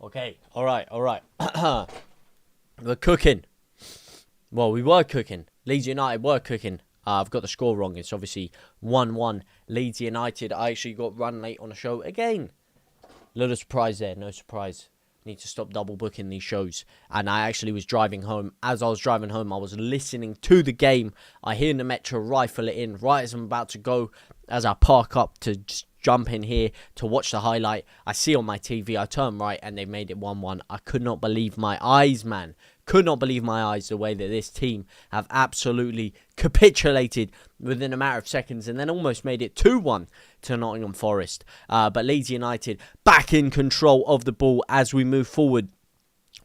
Okay, all right. We're cooking. Well, we were cooking. Leeds United were cooking. I've got the score wrong. It's obviously 1-1. Leeds United. I actually got run late on the show again. Little surprise there. No surprise. Need to stop double booking these shows. And I actually was driving home. As I was driving home, I was listening to the game. I hear the Metro rifle it in right as I'm about to go. As I park up to just jump in here to watch the highlight, I see on my TV, I turn right and they made it 1-1. I could not believe my eyes, man. Could not believe my eyes the way that this team have absolutely capitulated within a matter of seconds and then almost made it 2-1 to Nottingham Forest. But Leeds United back in control of the ball as we move forward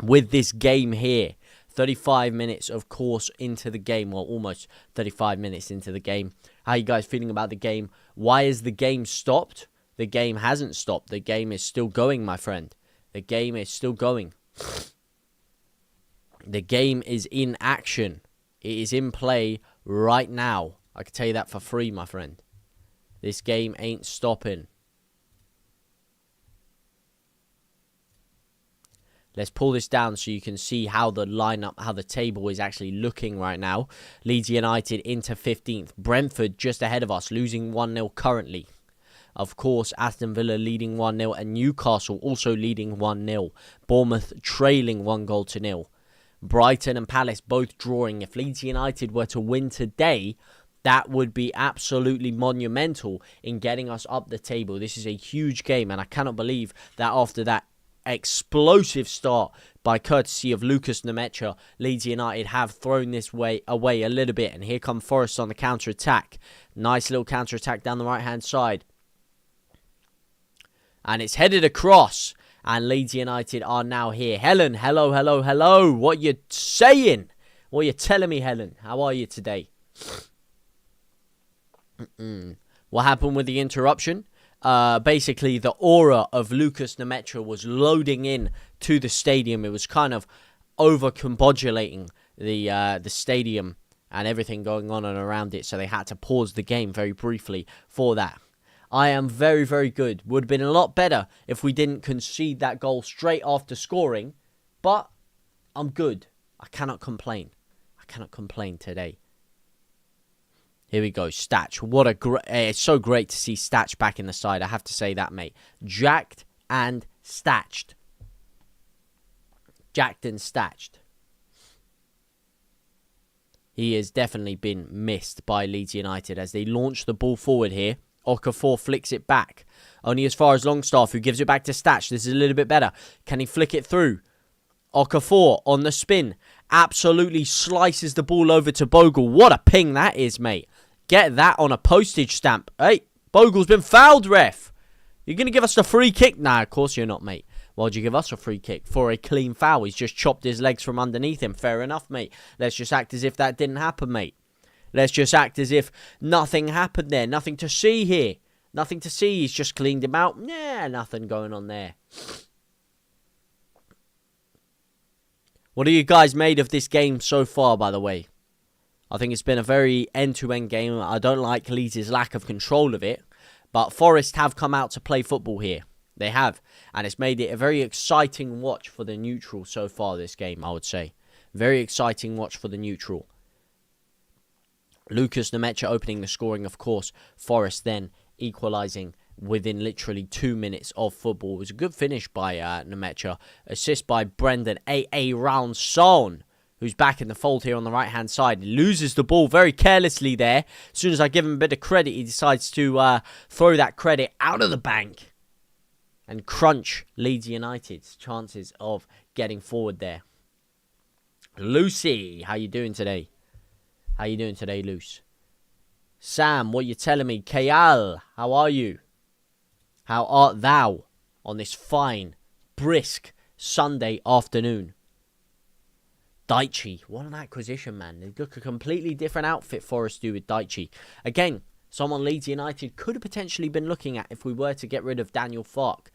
with this game here. 35 minutes, of course, into the game. Well, almost 35 minutes into the game. How are you guys feeling about the game? Why is the game stopped? The game hasn't stopped. The game is still going, my friend. The game is still going. The game is in action. It is in play right now. I can tell you that for free, my friend. This game ain't stopping. Let's pull this down so you can see how the lineup, how the table is actually looking right now. Leeds United into 15th. Brentford just ahead of us, losing 1-0 currently. Of course, Aston Villa leading 1-0 and Newcastle also leading 1-0. Bournemouth trailing 1-0. Brighton and Palace both drawing. If Leeds United were to win today, that would be absolutely monumental in getting us up the table. This is a huge game, and I cannot believe that after that explosive start by courtesy of Lucas Nemecha, Leeds United have thrown this away a little bit. And here come Forest on the counter-attack. Nice little counter-attack down the right-hand side. And it's headed across. And Leeds United are now here. Helen, hello. What you saying? What you telling me, Helen? How are you today? What happened with the interruption? Basically, the aura of Lucas Nemecha was loading in to the stadium. It was kind of overcombobulating the stadium and everything going on and around it. So they had to pause the game very briefly for that. I am very, very good. Would have been a lot better if we didn't concede that goal straight after scoring. But I'm good. I cannot complain. I cannot complain today. Here we go. Statch. What a great... It's so great to see Statch back in the side. I have to say that, mate. Jacked and statched. Jacked and statched. He has definitely been missed by Leeds United as they launch the ball forward here. Okafor flicks it back. Only as far as Longstaff, who gives it back to Statch. This is a little bit better. Can he flick it through? Okafor on the spin. Absolutely slices the ball over to Bogle. What a ping that is, mate. Get that on a postage stamp. Hey, Bogle's been fouled, ref. You're going to give us the free kick? Nah, of course you're not, mate. Why'd you give us a free kick? For a clean foul. He's just chopped his legs from underneath him. Fair enough, mate. Let's just act as if that didn't happen, mate. Let's just act as if nothing happened there. Nothing to see here. Nothing to see. He's just cleaned him out. Nah, nothing going on there. What are you guys made of this game so far, by the way? I think it's been a very end-to-end game. I don't like Leeds' lack of control of it. But Forest have come out to play football here. They have. And it's made it a very exciting watch for the neutral so far, this game, I would say. Very exciting watch for the neutral. Lucas Nemecha opening the scoring, of course. Forest then equalising within literally 2 minutes of football. It was a good finish by Nemecha. Assist by Brendan A.A. Roundson, who's back in the fold here on the right-hand side. He loses the ball very carelessly there. As soon as I give him a bit of credit, he decides to throw that credit out of the bank and crunch Leeds United's chances of getting forward there. Lucy, how you doing today? How you doing today, Luce? Sam, what you telling me? Kayal, how are you? How art thou on this fine, brisk Sunday afternoon? Daichi, what an acquisition, man. They look a completely different outfit Forest do with Daichi. Again, someone Leeds United could have potentially been looking at if we were to get rid of Daniel Farke.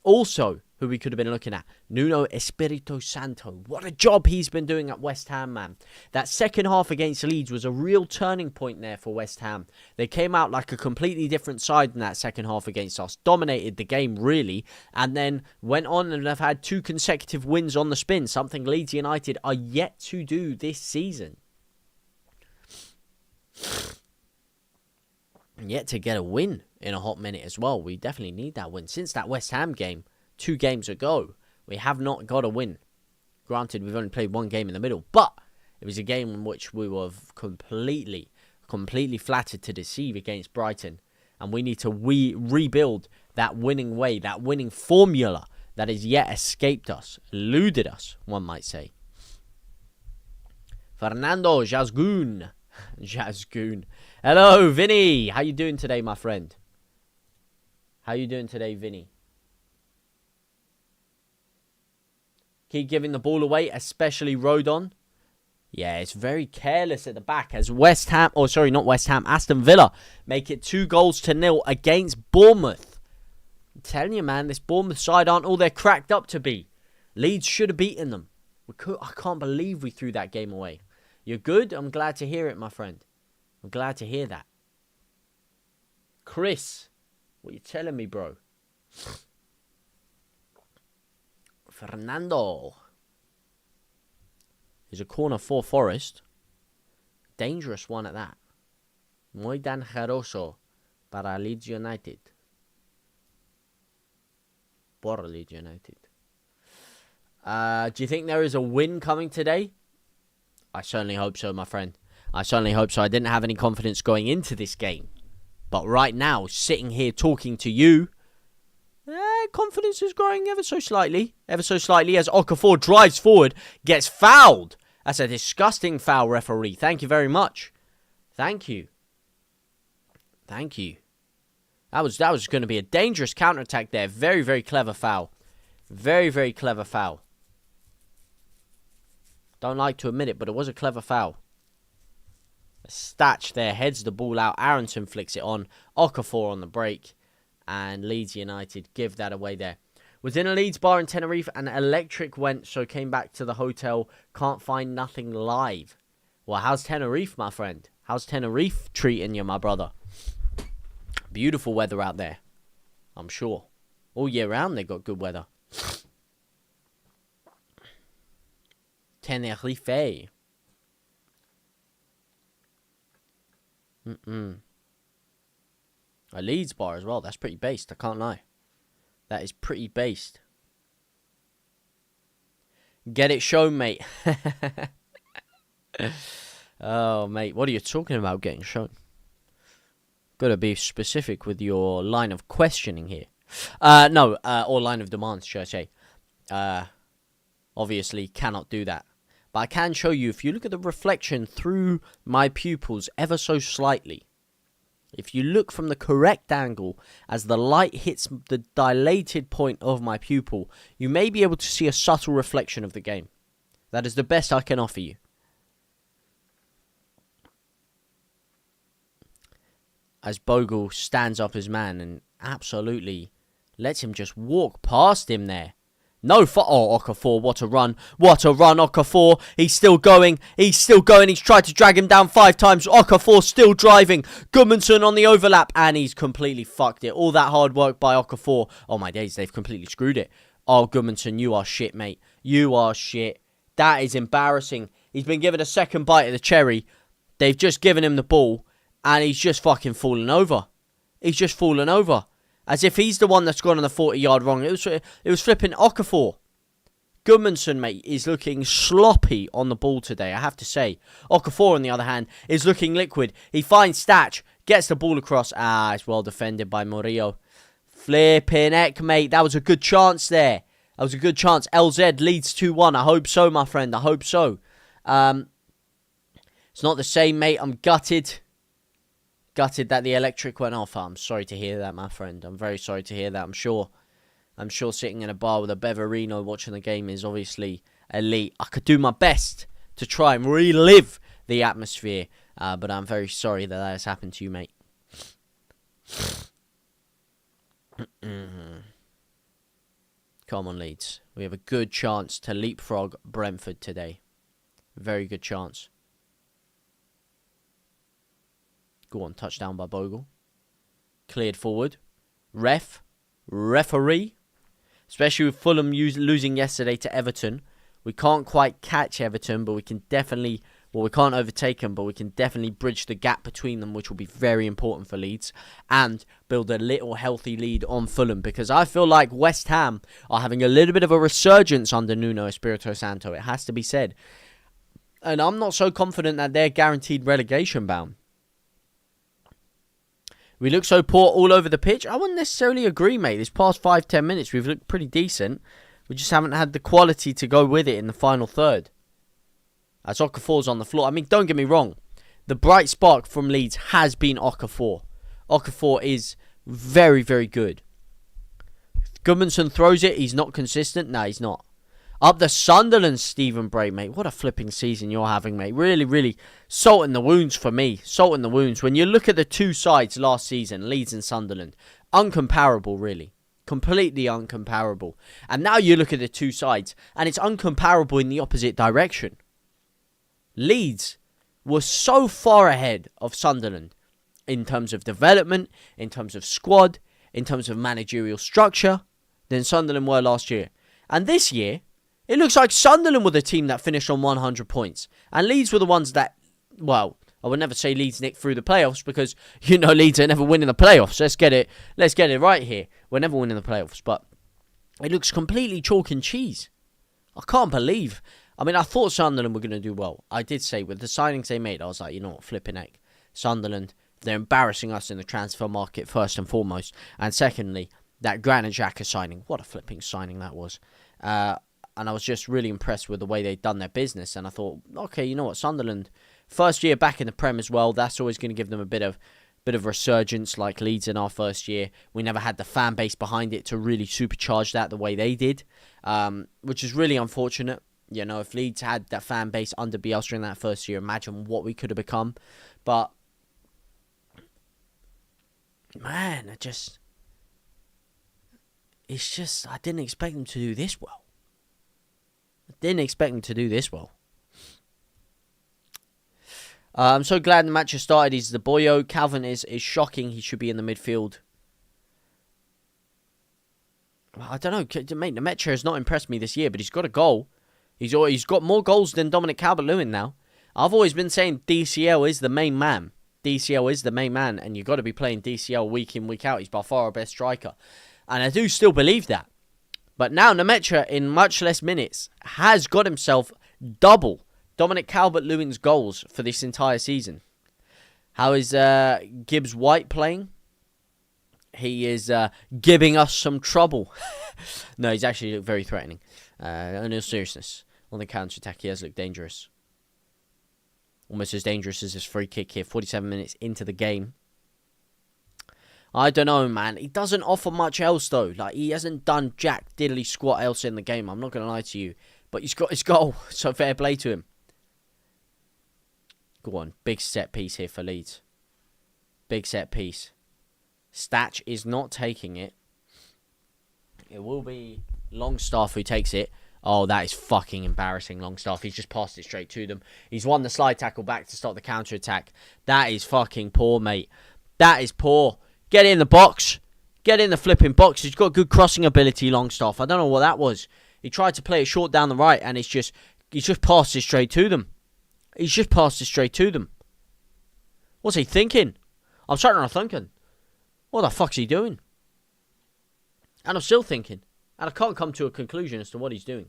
Also, who we could have been looking at. Nuno Espirito Santo. What a job he's been doing at West Ham, man. That second half against Leeds was a real turning point there for West Ham. They came out like a completely different side in that second half against us. Dominated the game, really. And then went on and have had 2 consecutive wins on the spin. Something Leeds United are yet to do this season. And yet to get a win in a hot minute as well. We definitely need that win. Since that West Ham game 2 games ago, we have not got a win. Granted, we've only played 1 game in the middle, but it was a game in which we were completely flattered to deceive against Brighton. And we need to rebuild that winning way, that winning formula that has yet escaped us, eluded us, one might say. Fernando Jazgoon. Jazgoon. Hello, Vinny. How you doing today, my friend? How you doing today, Vinny? Keep giving the ball away, especially Rodon. Yeah, it's very careless at the back as Aston Villa make it 2-0 against Bournemouth. I'm telling you, man, this Bournemouth side aren't all they're cracked up to be. Leeds should have beaten them. I can't believe we threw that game away. You're good? I'm glad to hear it, my friend. I'm glad to hear that. Chris, what you telling me, bro? Fernando. There's a corner for Forest. Dangerous one at that. Muy dangeroso para Leeds United. Por Leeds United. Do you think there is a win coming today? I certainly hope so, my friend. I certainly hope so. I didn't have any confidence going into this game. But right now, sitting here talking to you, confidence is growing ever so slightly. Ever so slightly as Okafor drives forward, gets fouled. That's a disgusting foul, referee. Thank you very much. Thank you. Thank you. That was going to be a dangerous counterattack there. Very, very clever foul. Very, very clever foul. Don't like to admit it, but it was a clever foul. Statch there heads the ball out. Aronson flicks it on. Okafor on the break. And Leeds United give that away there. Was in a Leeds bar in Tenerife and electric went, so came back to the hotel. Can't find nothing live. Well, how's Tenerife, my friend? How's Tenerife treating you, my brother? Beautiful weather out there, I'm sure. All year round, they got good weather. Tenerife. A Leeds bar as well. That's pretty based, I can't lie. That is pretty based. Get it shown, mate. Oh, mate. What are you talking about getting shown? Got to be specific with your line of questioning here. No, or line of demands, should I say. Obviously, cannot do that. But I can show you, if you look at the reflection through my pupils ever so slightly, if you look from the correct angle as the light hits the dilated point of my pupil, you may be able to see a subtle reflection of the game. That is the best I can offer you. As Bogle stands up his man and absolutely lets him just walk past him there. No, Okafor, what a run. What a run, Okafor. He's still going. He's tried to drag him down 5 times. Okafor still driving. Gudmundsson on the overlap. And he's completely fucked it. All that hard work by Okafor. Oh, my days, they've completely screwed it. Oh, Gudmundsson, you are shit, mate. You are shit. That is embarrassing. He's been given a second bite of the cherry. They've just given him the ball. And he's just fucking fallen over. He's just fallen over. As if he's the one that's gone on the 40-yard wrong. It was flipping Okafor. Gudmundsson, mate, is looking sloppy on the ball today, I have to say. Okafor, on the other hand, is looking liquid. He finds Statch, gets the ball across. It's well defended by Murillo. Flipping heck, mate. That was a good chance there. That was a good chance. LZ leads 2-1. I hope so, my friend. I hope so. It's not the same, mate. I'm gutted. Gutted that the electric went off. I'm sorry to hear that, my friend. I'm very sorry to hear that. I'm sure sitting in a bar with a Beverino watching the game is obviously elite. I could do my best to try and relive the atmosphere, but I'm very sorry that has happened to you, mate. Come on, Leeds. We have a good chance to leapfrog Brentford today. Very good chance. Go on, touchdown by Bogle. Cleared forward. Referee. Especially with Fulham losing yesterday to Everton. We can't quite catch Everton, but we can definitely... Well, we can't overtake them, but we can definitely bridge the gap between them, which will be very important for Leeds. And build a little healthy lead on Fulham. Because I feel like West Ham are having a little bit of a resurgence under Nuno Espirito Santo. It has to be said. And I'm not so confident that they're guaranteed relegation bound. We look so poor all over the pitch. I wouldn't necessarily agree, mate. This past 5-10 minutes, we've looked pretty decent. We just haven't had the quality to go with it in the final third. As Okafor's on the floor. I mean, don't get me wrong. The bright spark from Leeds has been Okafor. Okafor is very, very good. Goodmanson throws it. He's not consistent. No, he's not. Up the Sunderland, Stephen Bray, mate. What a flipping season you're having, mate. Really, really salt in the wounds for me. Salt in the wounds. When you look at the two sides last season, Leeds and Sunderland, uncomparable, really. Completely uncomparable. And now you look at the two sides, and it's uncomparable in the opposite direction. Leeds were so far ahead of Sunderland in terms of development, in terms of squad, in terms of managerial structure than Sunderland were last year. And this year, it looks like Sunderland were the team that finished on 100 points. And Leeds were the ones that, well, I would never say Leeds nicked through the playoffs because, you know, Leeds are never winning the playoffs. Let's get it right here. We're never winning the playoffs. But it looks completely chalk and cheese. I can't believe... I mean, I thought Sunderland were going to do well. I did say, with the signings they made, I was like, you know what, flipping heck. Sunderland, they're embarrassing us in the transfer market, first and foremost. And secondly, that Granit Xhaka signing. What a flipping signing that was. And I was just really impressed with the way they'd done their business. And I thought, okay, you know what, Sunderland, first year back in the Prem as well, that's always going to give them a bit of resurgence like Leeds in our first year. We never had the fan base behind it to really supercharge that the way they did, which is really unfortunate. You know, if Leeds had that fan base under Bielsa in that first year, imagine what we could have become. But, man, it's just, I didn't expect them to do this well. I'm so glad the match has started. He's the boyo. Calvin is shocking. He should be in the midfield. I don't know, mate, Nemecha has not impressed me this year, but he's got a goal. He's got more goals than Dominic Calvert-Lewin now. I've always been saying DCL is the main man. DCL is the main man, and you've got to be playing DCL week in, week out. He's by far our best striker. And I do still believe that. But now Nemecha, in much less minutes, has got himself double Dominic Calvert-Lewin's goals for this entire season. How is Gibbs White playing? He is giving us some trouble. No, he's actually looked very threatening. In all seriousness, on the counter-attack, he has looked dangerous. Almost as dangerous as his free kick here, 47 minutes into the game. I don't know, man. He doesn't offer much else, though. Like, he hasn't done jack diddly squat else in the game. I'm not going to lie to you. But he's got his goal, so fair play to him. Go on, big set piece here for Leeds. Big set piece. Statch is not taking it. It will be Longstaff who takes it. Oh, that is fucking embarrassing, Longstaff. He's just passed it straight to them. He's won the slide tackle back to stop the counter-attack. That is fucking poor, mate. That is poor. Get in the box. Get in the flipping box. He's got good crossing ability, Longstaff. I don't know what that was. He tried to play it short down the right, and he's just passed it straight to them. He's just passed it straight to them. What's he thinking? I'm starting to thinking, what the fuck's he doing? And I'm still thinking. And I can't come to a conclusion as to what he's doing.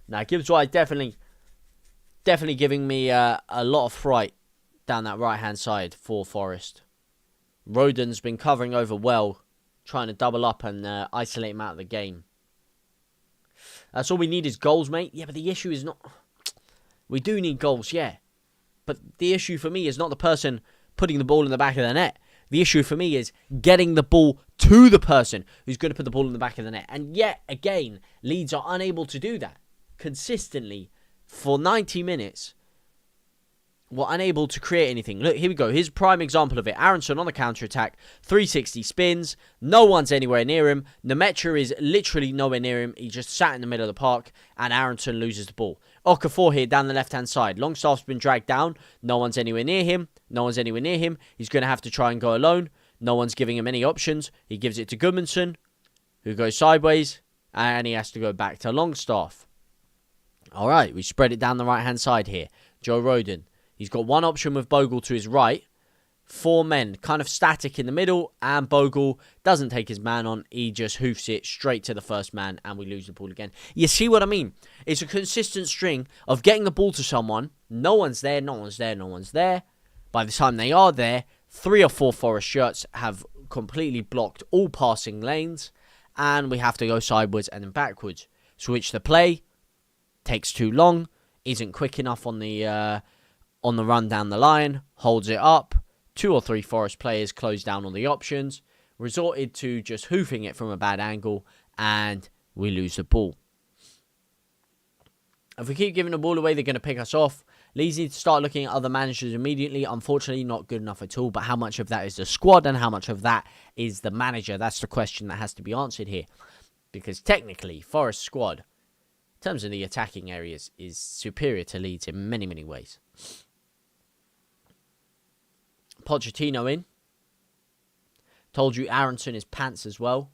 Now, Gibbs White definitely giving me a lot of fright down that right-hand side for Forest. Rodon's been covering over well, trying to double up and isolate him out of the game. That's all we need is goals, mate. Yeah, but the issue is not... We do need goals, yeah. But the issue for me is not the person putting the ball in the back of the net. The issue for me is getting the ball to the person who's going to put the ball in the back of the net. And yet, again, Leeds are unable to do that consistently for 90 minutes were unable to create anything. Look, here we go. Here's a prime example of it. Aronson on the counter-attack, 360 spins. No one's anywhere near him. Nemecha is literally nowhere near him. He just sat in the middle of the park, and Aronson loses the ball. Okafor here down the left-hand side. Longstaff's been dragged down. No one's anywhere near him. No one's anywhere near him. He's going to have to try and go alone. No one's giving him any options. He gives it to Gudmundsson, who goes sideways, and he has to go back to Longstaff. All right, we spread it down the right-hand side here. Joe Rodon. He's got one option with Bogle to his right. 4 men kind of static in the middle. And Bogle doesn't take his man on. He just hoofs it straight to the first man. And we lose the ball again. You see what I mean? It's a consistent string of getting the ball to someone. No one's there. No one's there. No one's there. By the time they are there, 3 or 4 Forest shirts have completely blocked all passing lanes. And we have to go sideways and then backwards. Switch the play. Takes too long. Isn't quick enough on the run down the line, holds it up. 2 or 3 Forest players close down on the options, resorted to just hoofing it from a bad angle, and we lose the ball. If we keep giving the ball away, they're going to pick us off. Leeds need to start looking at other managers immediately. Unfortunately, not good enough at all, but how much of that is the squad and how much of that is the manager? That's the question that has to be answered here. Because technically, Forest squad, in terms of the attacking areas, is superior to Leeds in many, many ways. Pochettino in. Told you Aronson is pants as well.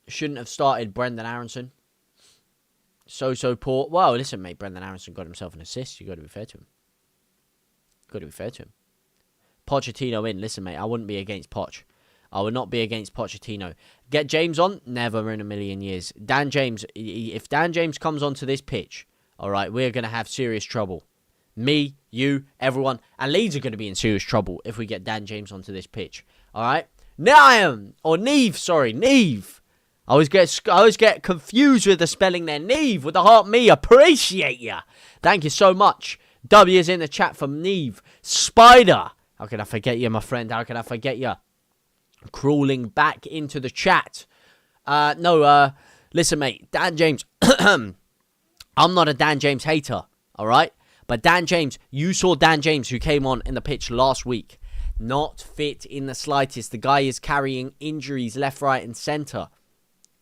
Shouldn't have started Brendan Aronson. So poor. Well, listen, mate. Brendan Aronson got himself an assist. You got to be fair to him. Pochettino in. Listen, mate. I wouldn't be against Poch. I would not be against Pochettino. Get James on? Never in a million years. Dan James. If Dan James comes onto this pitch, all right, we're going to have serious trouble. Me, you, everyone. And Leeds are going to be in serious trouble if we get Dan James onto this pitch. All right? Neve. I always get confused with the spelling there. Neve with the heart me. Appreciate ya. Thank you so much. W is in the chat from Neve. Spider. How can I forget you, my friend? How can I forget you? Crawling back into the chat. Listen, mate. Dan James. I'm not a Dan James hater. All right? But Dan James, you saw Dan James who came on in the pitch last week. Not fit in the slightest. The guy is carrying injuries left, right, and centre.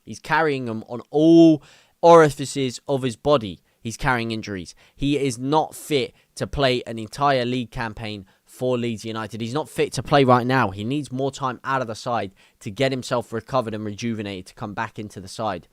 He's carrying them on all orifices of his body. He's carrying injuries. He is not fit to play an entire league campaign for Leeds United. He's not fit to play right now. He needs more time out of the side to get himself recovered and rejuvenated to come back into the side.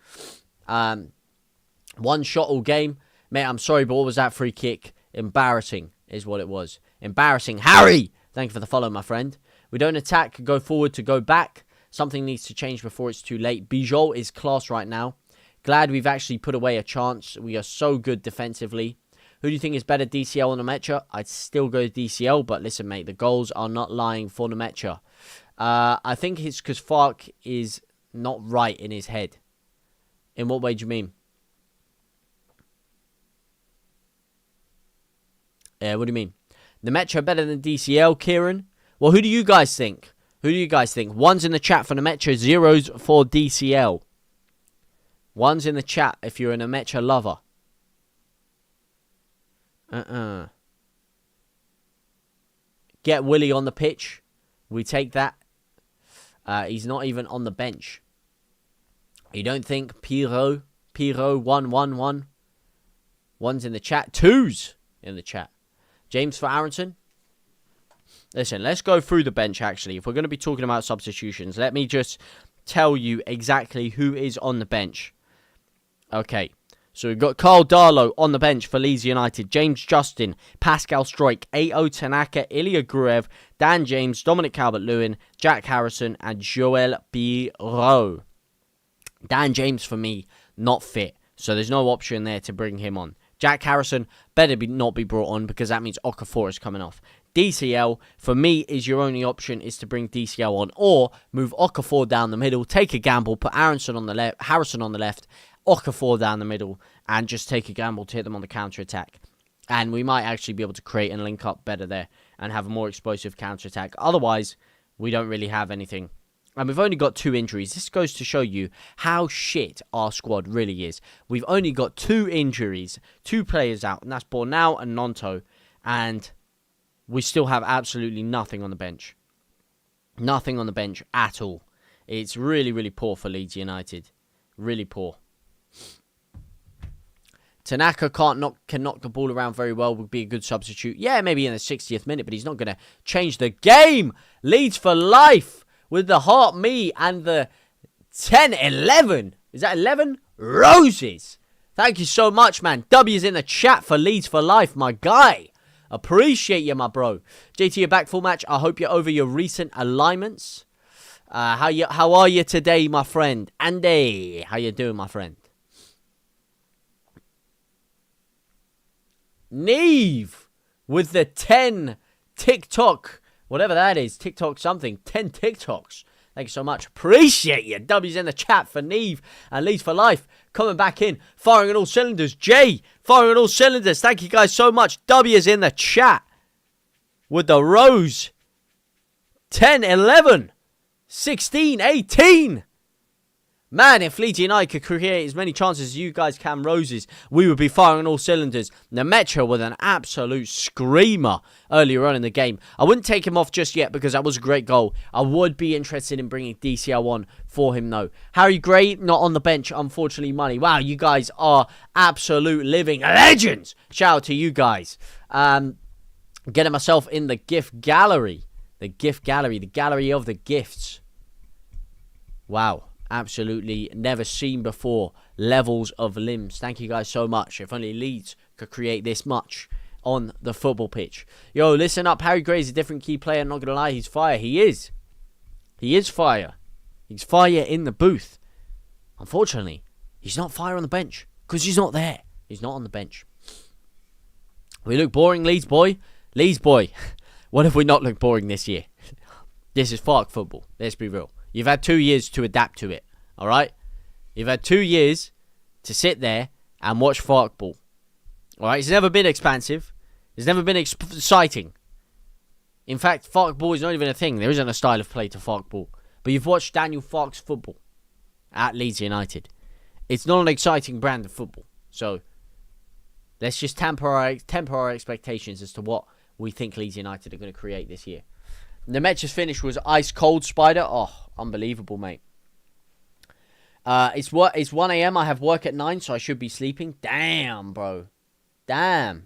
One shot all game. Mate, I'm sorry, but what was that free kick? Embarrassing is what it was. Embarrassing. Harry! Thank you for the follow, my friend. We don't attack, go forward to go back. Something needs to change before it's too late. Bijol is class right now. Glad we've actually put away a chance. We are so good defensively. Who do you think is better, DCL or Nemecha? I'd still go DCL, but listen, mate, the goals are not lying for Nemecha. I think it's because Fark is not right in his head. In what way do you mean? What do you mean? Nemecha better than DCL, Kieran? Well, who do you guys think? One's in the chat for Nemecha, 0's for DCL. One's in the chat if you're a Nemecha lover. Get Willie on the pitch. We take that. He's not even on the bench. You don't think Piro 111? One's in the chat. 2's in the chat. James for Aronson. Listen, let's go through the bench, actually. If we're going to be talking about substitutions, let me just tell you exactly who is on the bench. Okay, so we've got Carl Darlow on the bench for Leeds United. James Justin, Pascal Stroik, Ao Tanaka, Ilya Gruev, Dan James, Dominic Calvert-Lewin, Jack Harrison, and Joel Biro. Dan James, for me, not fit. So there's no option there to bring him on. Jack Harrison better not be brought on because that means Okafor is coming off. DCL, for me, is your only option is to bring DCL on or move Okafor down the middle, take a gamble, put Harrison on the left, Okafor down the middle, and just take a gamble to hit them on the counter-attack. And we might actually be able to create and link up better there and have a more explosive counter-attack. Otherwise, we don't really have anything And we've only got 2 injuries. This goes to show you how shit our squad really is. We've only got 2 injuries, 2 players out, and that's Bornau and Nonto. And we still have absolutely nothing on the bench. Nothing on the bench at all. It's really, really poor for Leeds United. Really poor. Tanaka can knock the ball around very well. Would be a good substitute. Yeah, maybe in the 60th minute, but he's not going to change the game. Leeds for life with the heart me and the 10-11. Is that 11? Roses. Thank you so much, man. W's in the chat for Leeds for life, my guy. Appreciate you, my bro. JT, you're back full match. I hope you're over your recent alignments. How are you today, my friend? Andy, how you doing, my friend? Neve with the 10 TikTok, whatever that is, TikTok something, 10 TikToks. Thank you so much. Appreciate you. W's in the chat for Neve and Leeds for life. Coming back in, firing on all cylinders. Jay, firing on all cylinders. Thank you guys so much. W's in the chat with the rose. 10, 11, 16, 18. Man, if Leeds United could create as many chances as you guys can, roses, we would be firing on all cylinders. Nemecha with an absolute screamer earlier on in the game. I wouldn't take him off just yet because that was a great goal. I would be interested in bringing DCL on for him, though. Harry Gray, not on the bench, unfortunately, money. Wow, you guys are absolute living legends. Shout out to you guys. Getting myself in the gift gallery. The gift gallery. The gallery of the gifts. Wow. Absolutely never seen before levels of limbs. Thank you guys so much. If only Leeds could create this much on the football pitch. Yo, listen up. Harry Gray's a different key player. Not going to lie, he's fire. He is. He is fire. He's fire in the booth. Unfortunately, he's not fire on the bench because he's not there. He's not on the bench. We look boring, Leeds boy. Leeds boy. What if we not look boring this year? This is Fark football. Let's be real. You've had 2 years to adapt to it, all right? You've had 2 years to sit there and watch Fark ball, all right? It's never been expansive. It's never been exciting. In fact, Fark ball is not even a thing. There isn't a style of play to Fark ball. But you've watched Daniel Fark's football at Leeds United. It's not an exciting brand of football. So let's just temper our expectations as to what we think Leeds United are going to create this year. Nemecha's finish was ice cold, Spider. Oh, unbelievable, mate. It's 1 a.m. I have work at 9, so I should be sleeping. Damn, bro. Damn.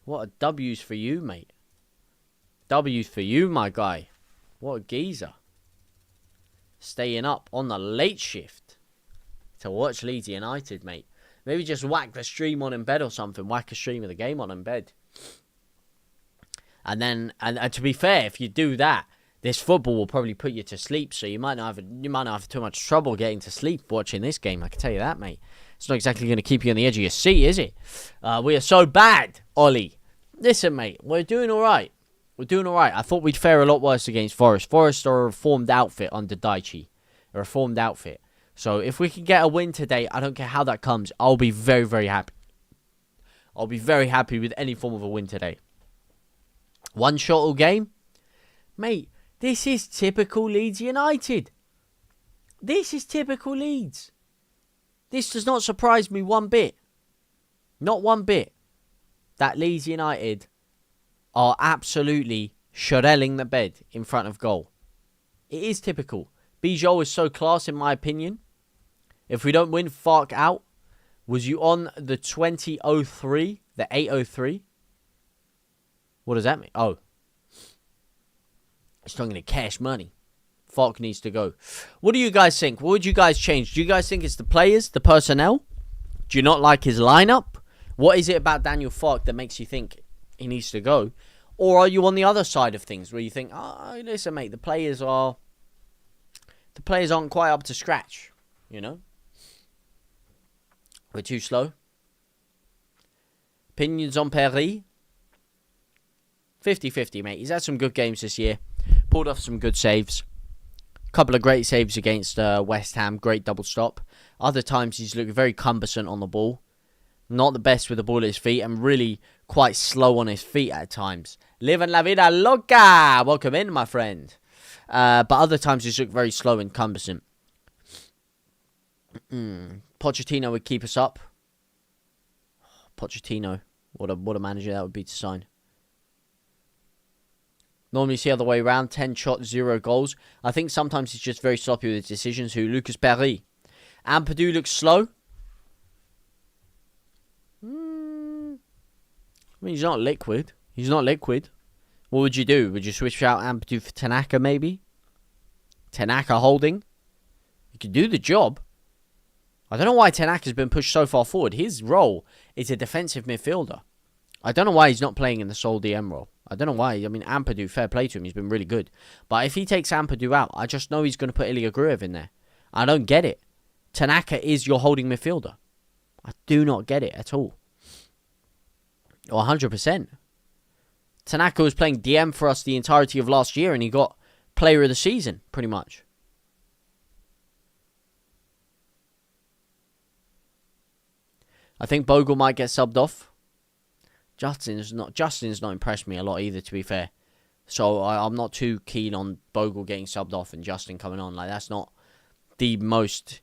What a W's for you, mate. W's for you, my guy. What a geezer. Staying up on the late shift to watch Leeds United, mate. Maybe just whack the stream on in bed or something. Whack a stream of the game on in bed. And then, and to be fair, if you do that, this football will probably put you to sleep. So you might not have too much trouble getting to sleep watching this game. I can tell you that, mate. It's not exactly going to keep you on the edge of your seat, is it? We are so bad, Ollie. Listen, mate, we're doing all right. We're doing all right. I thought we'd fare a lot worse against Forest. Forest are a reformed outfit under Daichi. A reformed outfit. So if we can get a win today, I don't care how that comes, I'll be very, very happy. I'll be very happy with any form of a win today. One shot all game? Mate, this is typical Leeds United. This is typical Leeds. This does not surprise me one bit. Not one bit. That Leeds United are absolutely shirelling the bed in front of goal. It is typical. Bijou is so class in my opinion. If we don't win, Fark out. Was you on the 2003? The 803? What does that mean? Oh. It's talking to cash money. Fark needs to go. What do you guys think? What would you guys change? Do you guys think it's the players, the personnel? Do you not like his lineup? What is it about Daniel Fark that makes you think he needs to go? Or are you on the other side of things where you think, oh, listen, mate, the players aren't quite up to scratch, you know? We're too slow. Opinions on Perry? 50-50, mate. He's had some good games this year. Pulled off some good saves. Couple of great saves against West Ham. Great double stop. Other times he's looked very cumbersome on the ball. Not the best with the ball at his feet and really quite slow on his feet at times. Living la vida loca. Welcome in, my friend. But other times he's looked very slow and cumbersome. Pochettino would keep us up. Pochettino. What a manager that would be to sign. Normally it's the other way around. 10 shots, 0 goals. I think sometimes he's just very sloppy with his decisions. Lucas Perry. Ampadu looks slow. I mean, he's not liquid. He's not liquid. What would you do? Would you switch out Ampadu for Tanaka, maybe? Tanaka holding? He could do the job. I don't know why Tanaka's been pushed so far forward. His role is a defensive midfielder. I don't know why he's not playing in the sole DM role. I don't know why. I mean, Ampadu, fair play to him. He's been really good. But if he takes Ampadu out, I just know he's going to put Ilya Gruev in there. I don't get it. Tanaka is your holding midfielder. I do not get it at all. Or 100%. Tanaka was playing DM for us the entirety of last year and he got player of the season, pretty much. I think Bogle might get subbed off. Justin's not impressed me a lot either, to be fair. So I'm not too keen on Bogle getting subbed off and Justin coming on. Like, that's not the most,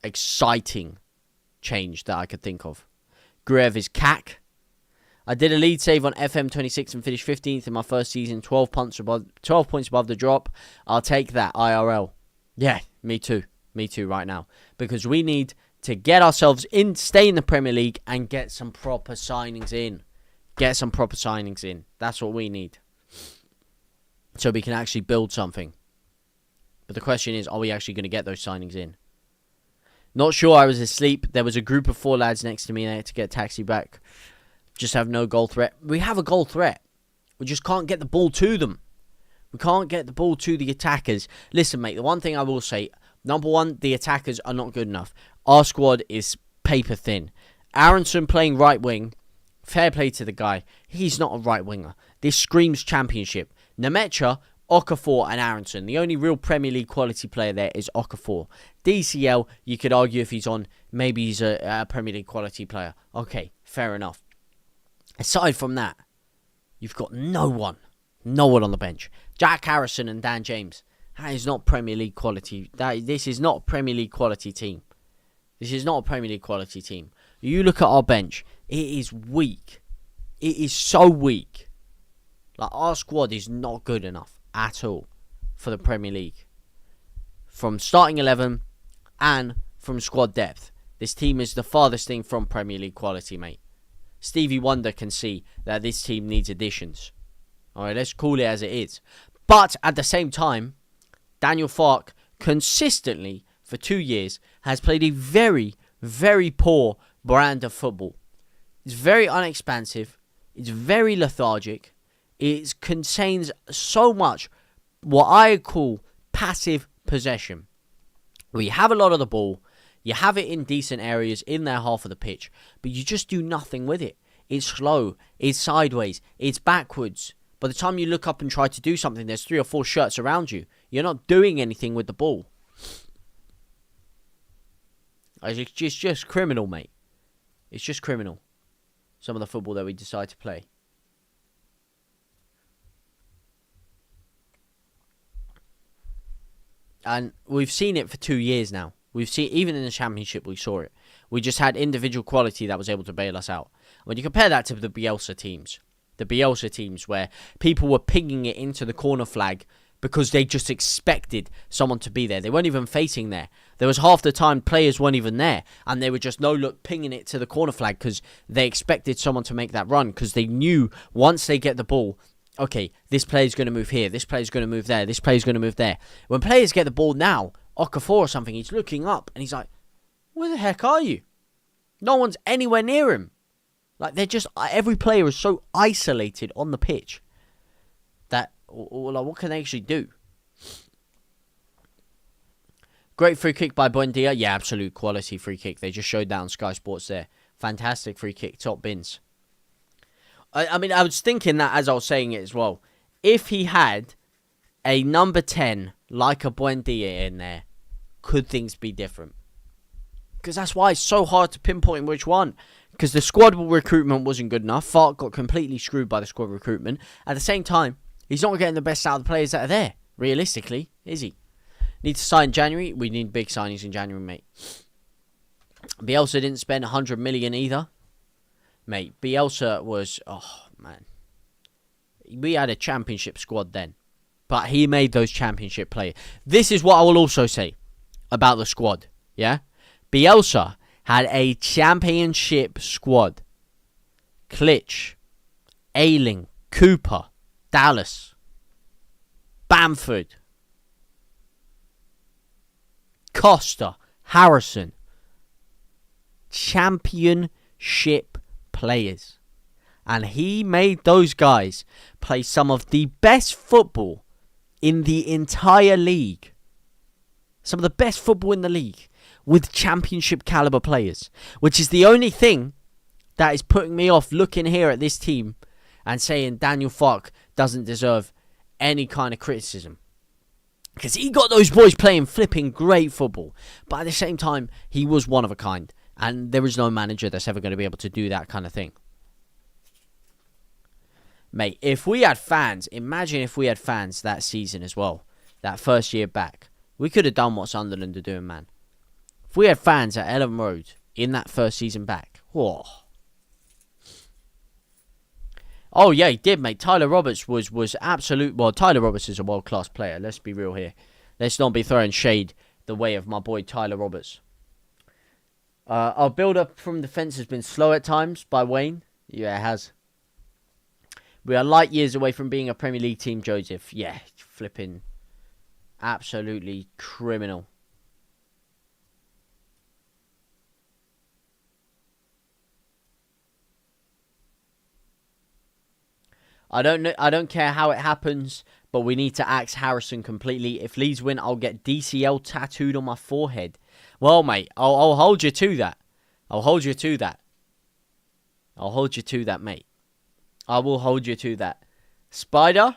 exciting change that I could think of. Gruev is cack. I did a lead save on FM26 and finished 15th in my first season, 12 points above the drop. I'll take that, IRL. Yeah, me too. Me too right now. Because we need to get ourselves in, stay in the Premier League and get some proper signings in. Get some proper signings in. That's what we need. So we can actually build something. But the question is, are we actually going to get those signings in? Not sure, I was asleep. There was a group of 4 lads next to me and I had to get a taxi back. Just have no goal threat. We have a goal threat. We just can't get the ball to them. We can't get the ball to the attackers. Listen, mate, the one thing I will say, number one, the attackers are not good enough. Our squad is paper thin. Aronson playing right wing. Fair play to the guy. He's not a right winger. This screams championship. Nemecha, Okafor and Aronson. The only real Premier League quality player there is Okafor. DCL, you could argue if he's on, maybe he's a Premier League quality player. Okay, fair enough. Aside from that, you've got no one on the bench. Jack Harrison and Dan James. That is not Premier League quality. This is not a Premier League quality team. This is not a Premier League quality team. You look at our bench. It is weak. It is so weak. Like, our squad is not good enough at all for the Premier League. From starting 11 and from squad depth. This team is the farthest thing from Premier League quality, mate. Stevie Wonder can see that this team needs additions. Alright, let's call it as it is. But at the same time, Daniel Farke consistently for 2 years has played a very, very poor brand of football. It's very unexpansive. It's very lethargic. It contains so much what I call passive possession. We have a lot of the ball. You have it in decent areas in their half of the pitch, but you just do nothing with it. It's slow, it's sideways, it's backwards. By the time you look up and try to do something, there's 3 or 4 shirts around you. You're not doing anything with the ball. It's just criminal, mate. It's just criminal. Some of the football that we decide to play. And we've seen it for 2 years now. We've seen, even in the Championship, we saw it. We just had individual quality that was able to bail us out. When you compare that to the Bielsa teams where people were pinging it into the corner flag because they just expected someone to be there. They weren't even facing there. There was half the time players weren't even there, and they were just pinging it to the corner flag because they expected someone to make that run because they knew once they get the ball, okay, this player's going to move here, this player's going to move there, this player's going to move there. When players get the ball now, Okafor or something, he's looking up and he's like, where the heck are you? No one's anywhere near him. Like, they're just, every player is so isolated on the pitch that, like, what can they actually do? Great free kick by Buendia. Yeah, absolute quality free kick. They just showed that on Sky Sports there. Fantastic free kick, top bins. I mean, I was thinking that as I was saying it as well. If he had a number 10 like a Buendia in there, could things be different? Because that's why it's so hard to pinpoint which one. Because the squad recruitment wasn't good enough. Fark got completely screwed by the squad recruitment. At the same time, he's not getting the best out of the players that are there. Realistically, is he? Need to sign in January. We need big signings in January, mate. Bielsa didn't spend 100 million either. Mate, Bielsa was... Oh, man. We had a championship squad then. But he made those championship players. This is what I will also say about the squad. Yeah? Bielsa had a championship squad. Klitsch, Ayling, Cooper, Dallas, Bamford, Costa, Harrison. Championship players. And he made those guys play some of the best football in the entire league. Some of the best football in the league with championship caliber players. Which is the only thing that is putting me off looking here at this team and saying Daniel Farke doesn't deserve any kind of criticism. Because he got those boys playing flipping great football. But at the same time, he was one of a kind. And there is no manager that's ever going to be able to do that kind of thing. Mate, if we had fans, imagine if we had fans that season as well. That first year back. We could have done what Sunderland are doing, man. If we had fans at Ellen Road in that first season back. Whoa. Oh, yeah, he did, mate. Tyler Roberts was absolute... Well, Tyler Roberts is a world-class player. Let's be real here. Let's not be throwing shade the way of my boy Tyler Roberts. Our build-up from defence has been slow at times by Wayne. Yeah, it has. We are light years away from being a Premier League team, Joseph. Yeah, flipping absolutely criminal. I don't care how it happens, but we need to axe Harrison completely. If Leeds win, I'll get DCL tattooed on my forehead. Well, mate, I'll hold you to that. I'll hold you to that. I'll hold you to that, mate. I will hold you to that. Spider,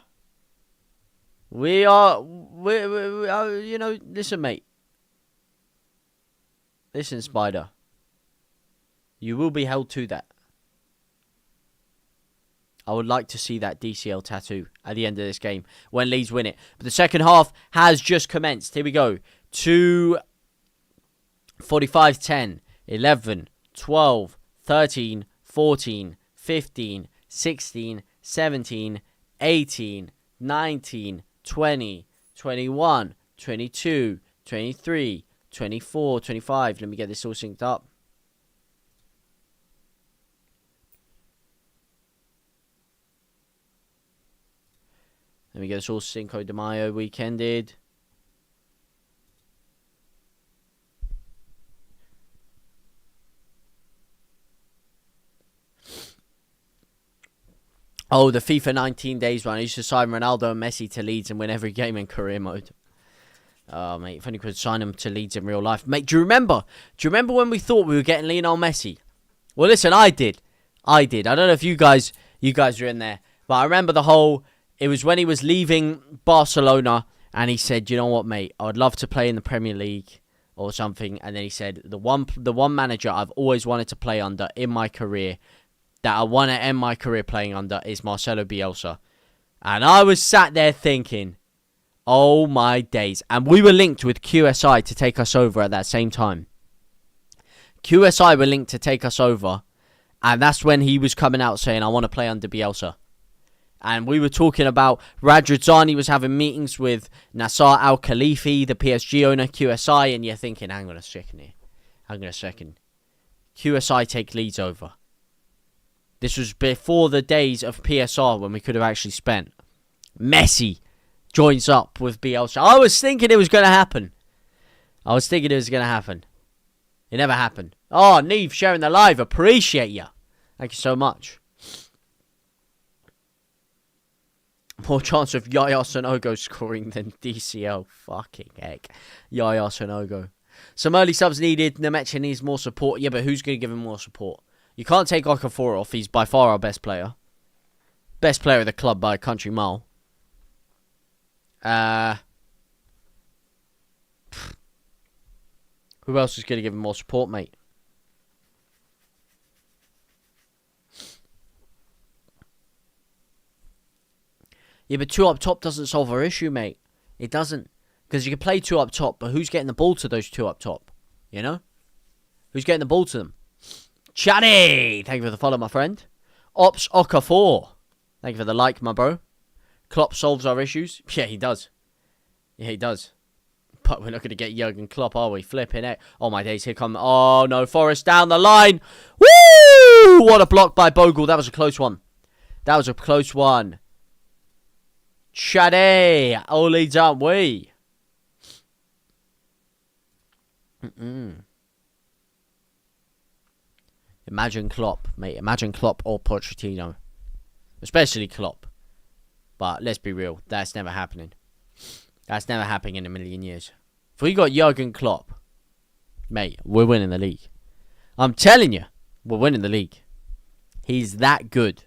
we are, you know, listen, mate. Listen, Spider. You will be held to that. I would like to see that DCL tattoo at the end of this game when Leeds win it. But the second half has just commenced. Here we go. 45, 10, 11, 12, 13, 14, 15, 16, 17, 18, 19, 20, 21, 22, 23, 24, 25. Let me get this all synced up. Let me get this all Cinco de Mayo weekended. Oh, the FIFA 19 days run. I used to sign Ronaldo and Messi to Leeds and win every game in career mode. Oh, mate, if only could sign them to Leeds in real life. Mate, do you remember? Do you remember when we thought we were getting Lionel Messi? Well, listen, I did. I don't know if you guys were in there. But I remember the whole... It was when he was leaving Barcelona and he said, you know what, mate, I would love to play in the Premier League or something. And then he said, the one manager I've always wanted to play under in my career, that I want to end my career playing under, is Marcelo Bielsa. And I was sat there thinking, oh my days. And we were linked with QSI to take us over at that same time. QSI were linked to take us over. And that's when he was coming out saying, I want to play under Bielsa. And we were talking about Radrizzani was having meetings with Nasser Al-Khalifi, the PSG owner, QSI. And you're thinking, hang on a second here. Hang on a second. QSI take Leeds over. This was before the days of PSR when we could have actually spent. Messi joins up with Bielsa. I was thinking it was going to happen. It never happened. Oh, Neve sharing the live. Appreciate you. Thank you so much. More chance of Yaya Sonogo scoring than DCL. Fucking heck. Yaya Sonogo. Some early subs needed. Nemecha needs more support. Yeah, but who's going to give him more support? You can't take Okafor off. He's by far our best player. Best player of the club by a country mile. Who else is going to give him more support, mate? Yeah, but 2 up top doesn't solve our issue, mate. It doesn't. Because you can play 2 up top, but who's getting the ball to those 2 up top? You know? Who's getting the ball to them? Chatty! Thank you for the follow, my friend. Ops Okafor. Thank you for the like, my bro. Klopp solves our issues. Yeah, he does. Yeah, he does. But we're not going to get Jurgen Klopp, are we? Flipping it. Oh, my days. Here come... Oh, no. Forrest down the line. Woo! What a block by Bogle. That was a close one. That was a close one. Chatty. All Leeds, aren't we? Imagine Klopp, mate. Imagine Klopp or Pochettino. Especially Klopp. But let's be real. That's never happening. That's never happening in a million years. If we got Jurgen Klopp, mate, we're winning the league. I'm telling you, we're winning the league. He's that good.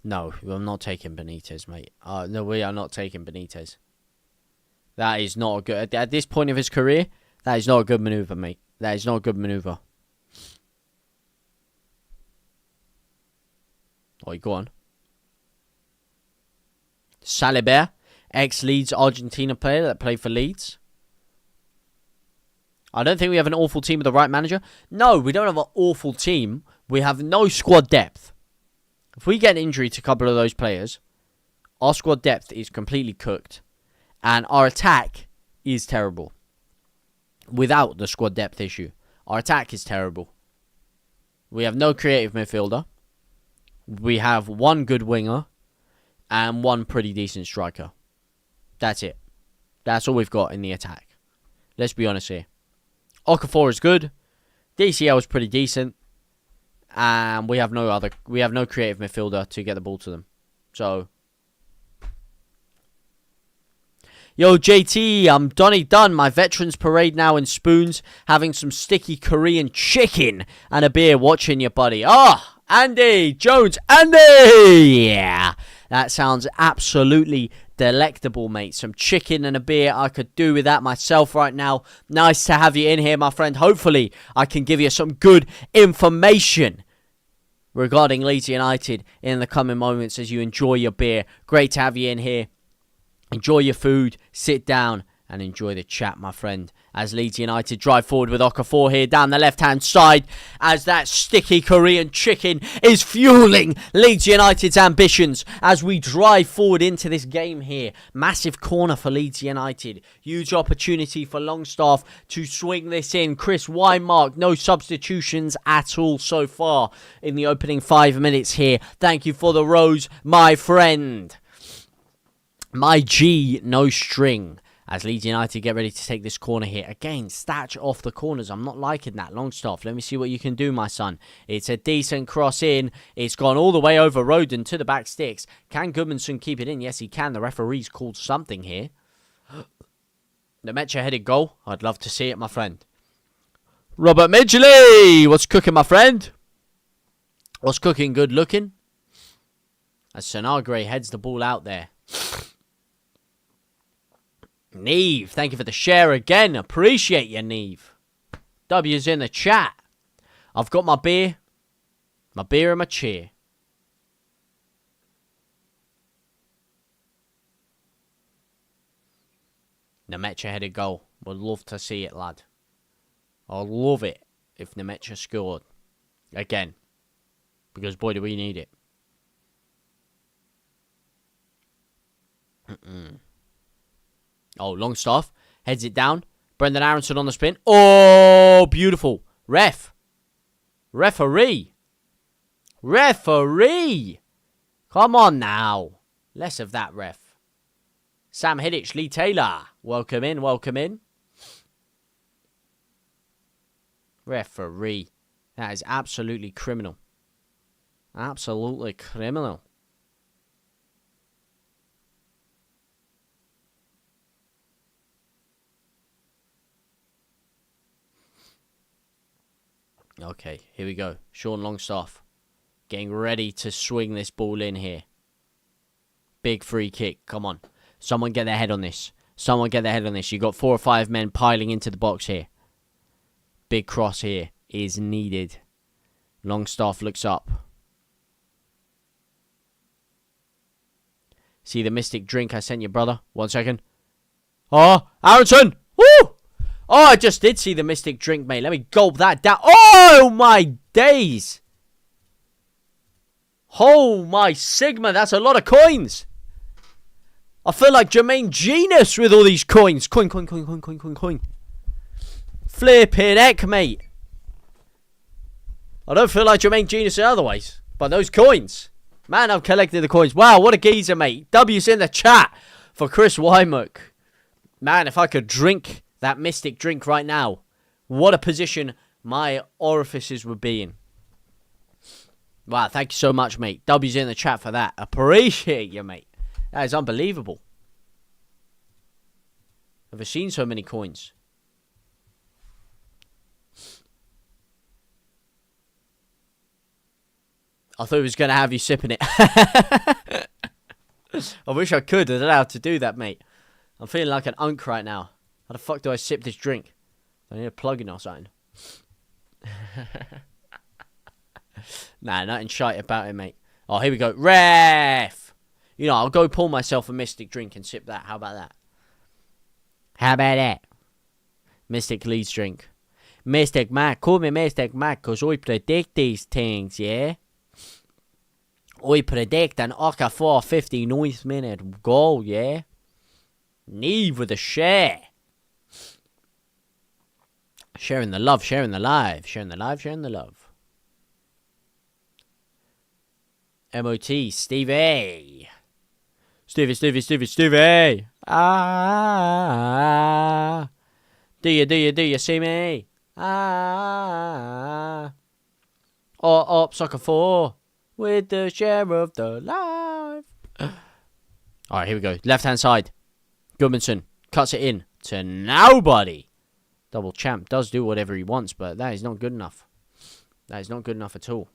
No, I'm not taking Benitez, mate. No, we are not taking Benitez. That is not a good... At this point of his career, that is not a good maneuver, mate. That is not a good maneuver. Oh, go on. Salibert, ex-Leeds Argentina player that played for Leeds. I don't think we have an awful team with the right manager. No, we don't have an awful team. We have no squad depth. If we get an injury to a couple of those players, our squad depth is completely cooked. And our attack is terrible. Without the squad depth issue. Our attack is terrible. We have no creative midfielder. We have one good winger. And one pretty decent striker. That's it. That's all we've got in the attack. Let's be honest here. Okafor is good. DCL is pretty decent. And we have no creative midfielder to get the ball to them. So... Yo, JT, I'm done. My veterans parade now in Spoons. Having some sticky Korean chicken and a beer watching you, buddy. Ah, Andy Jones. Andy! Yeah, that sounds absolutely delectable, mate. Some chicken and a beer. I could do with that myself right now. Nice to have you in here, my friend. Hopefully, I can give you some good information regarding Leeds United in the coming moments as you enjoy your beer. Great to have you in here. Enjoy your food, sit down, and enjoy the chat, my friend. As Leeds United drive forward with Okafor here down the left-hand side, as that sticky Korean chicken is fueling Leeds United's ambitions as we drive forward into this game here. Massive corner for Leeds United. Huge opportunity for Longstaff to swing this in. Chris Weinmark, no substitutions at all so far in the opening 5 minutes here. Thank you for the rose, my friend. My G, no string. As Leeds United get ready to take this corner here. Again, Statch off the corners. I'm not liking that. Longstaff, let me see what you can do, my son. It's a decent cross in. It's gone all the way over Roden to the back sticks. Can Goodmanson keep it in? Yes, he can. The referee's called something here. The Metcha headed goal. I'd love to see it, my friend. Robert Midgley! What's cooking, my friend? What's cooking? Good looking. As Sonagre heads the ball out there. Neve, thank you for the share again. Appreciate you, Neve. W's in the chat. I've got my beer and my cheer. Nemecha headed goal. Would love to see it, lad. I'd love it if Nemecha scored. Again. Because, boy, do we need it. Oh, Longstaff heads it down. Brendan Aronson on the spin. Oh, beautiful. Referee. Come on now. Less of that, ref. Sam Hidditch, Lee Taylor. Welcome in. Referee. That is absolutely criminal. Absolutely criminal. Okay, here we go. Sean Longstaff getting ready to swing this ball in here. Big free kick. Come on. Someone get their head on this. Someone get their head on this. You got 4 or 5 men piling into the box here. Big cross here is needed. Longstaff looks up. See the mystic drink I sent you, brother? 1 second. Oh, Aronson! Woo! Oh, I just did see the mystic drink, mate. Let me gulp that down. Oh, my days! Oh, my Sigma. That's a lot of coins. I feel like Jermaine Genius with all these coins. Coin, coin, coin, coin, coin, coin, coin. Flipping heck, mate. I don't feel like Jermaine Genius otherwise. But those coins. Man, I've collected the coins. Wow, what a geezer, mate. W's in the chat for Chris Wymook. Man, if I could drink that mystic drink right now, what a position my orifices would be in. Wow, thank you so much, mate. W's in the chat for that. Appreciate you, mate. That is unbelievable. Never seen so many coins. I thought he was going to have you sipping it. I wish I could. I don't know how to do that, mate. I'm feeling like an unk right now. How the fuck do I sip this drink? I need a plug-in or something. Nah, nothing shite about it, mate. Oh, here we go. Ref! You know, I'll go pour myself a mystic drink and sip that. How about that? How about that? Mystic Leeds drink. Mystic Mac. Call me Mystic Mac because I predict these things, yeah? I predict an Oka 459th minute goal, yeah? Neve with a share. Sharing the love, sharing the live. Sharing the live, sharing the love. MOT, Stevie. Stevie. Ah. Do you see me? Ah. Up, soccer 4. With the share of the life. Alright, here we go. Left-hand side. Goodmanson cuts it in to nobody. Double champ does do whatever he wants, but that is not good enough. That is not good enough at all.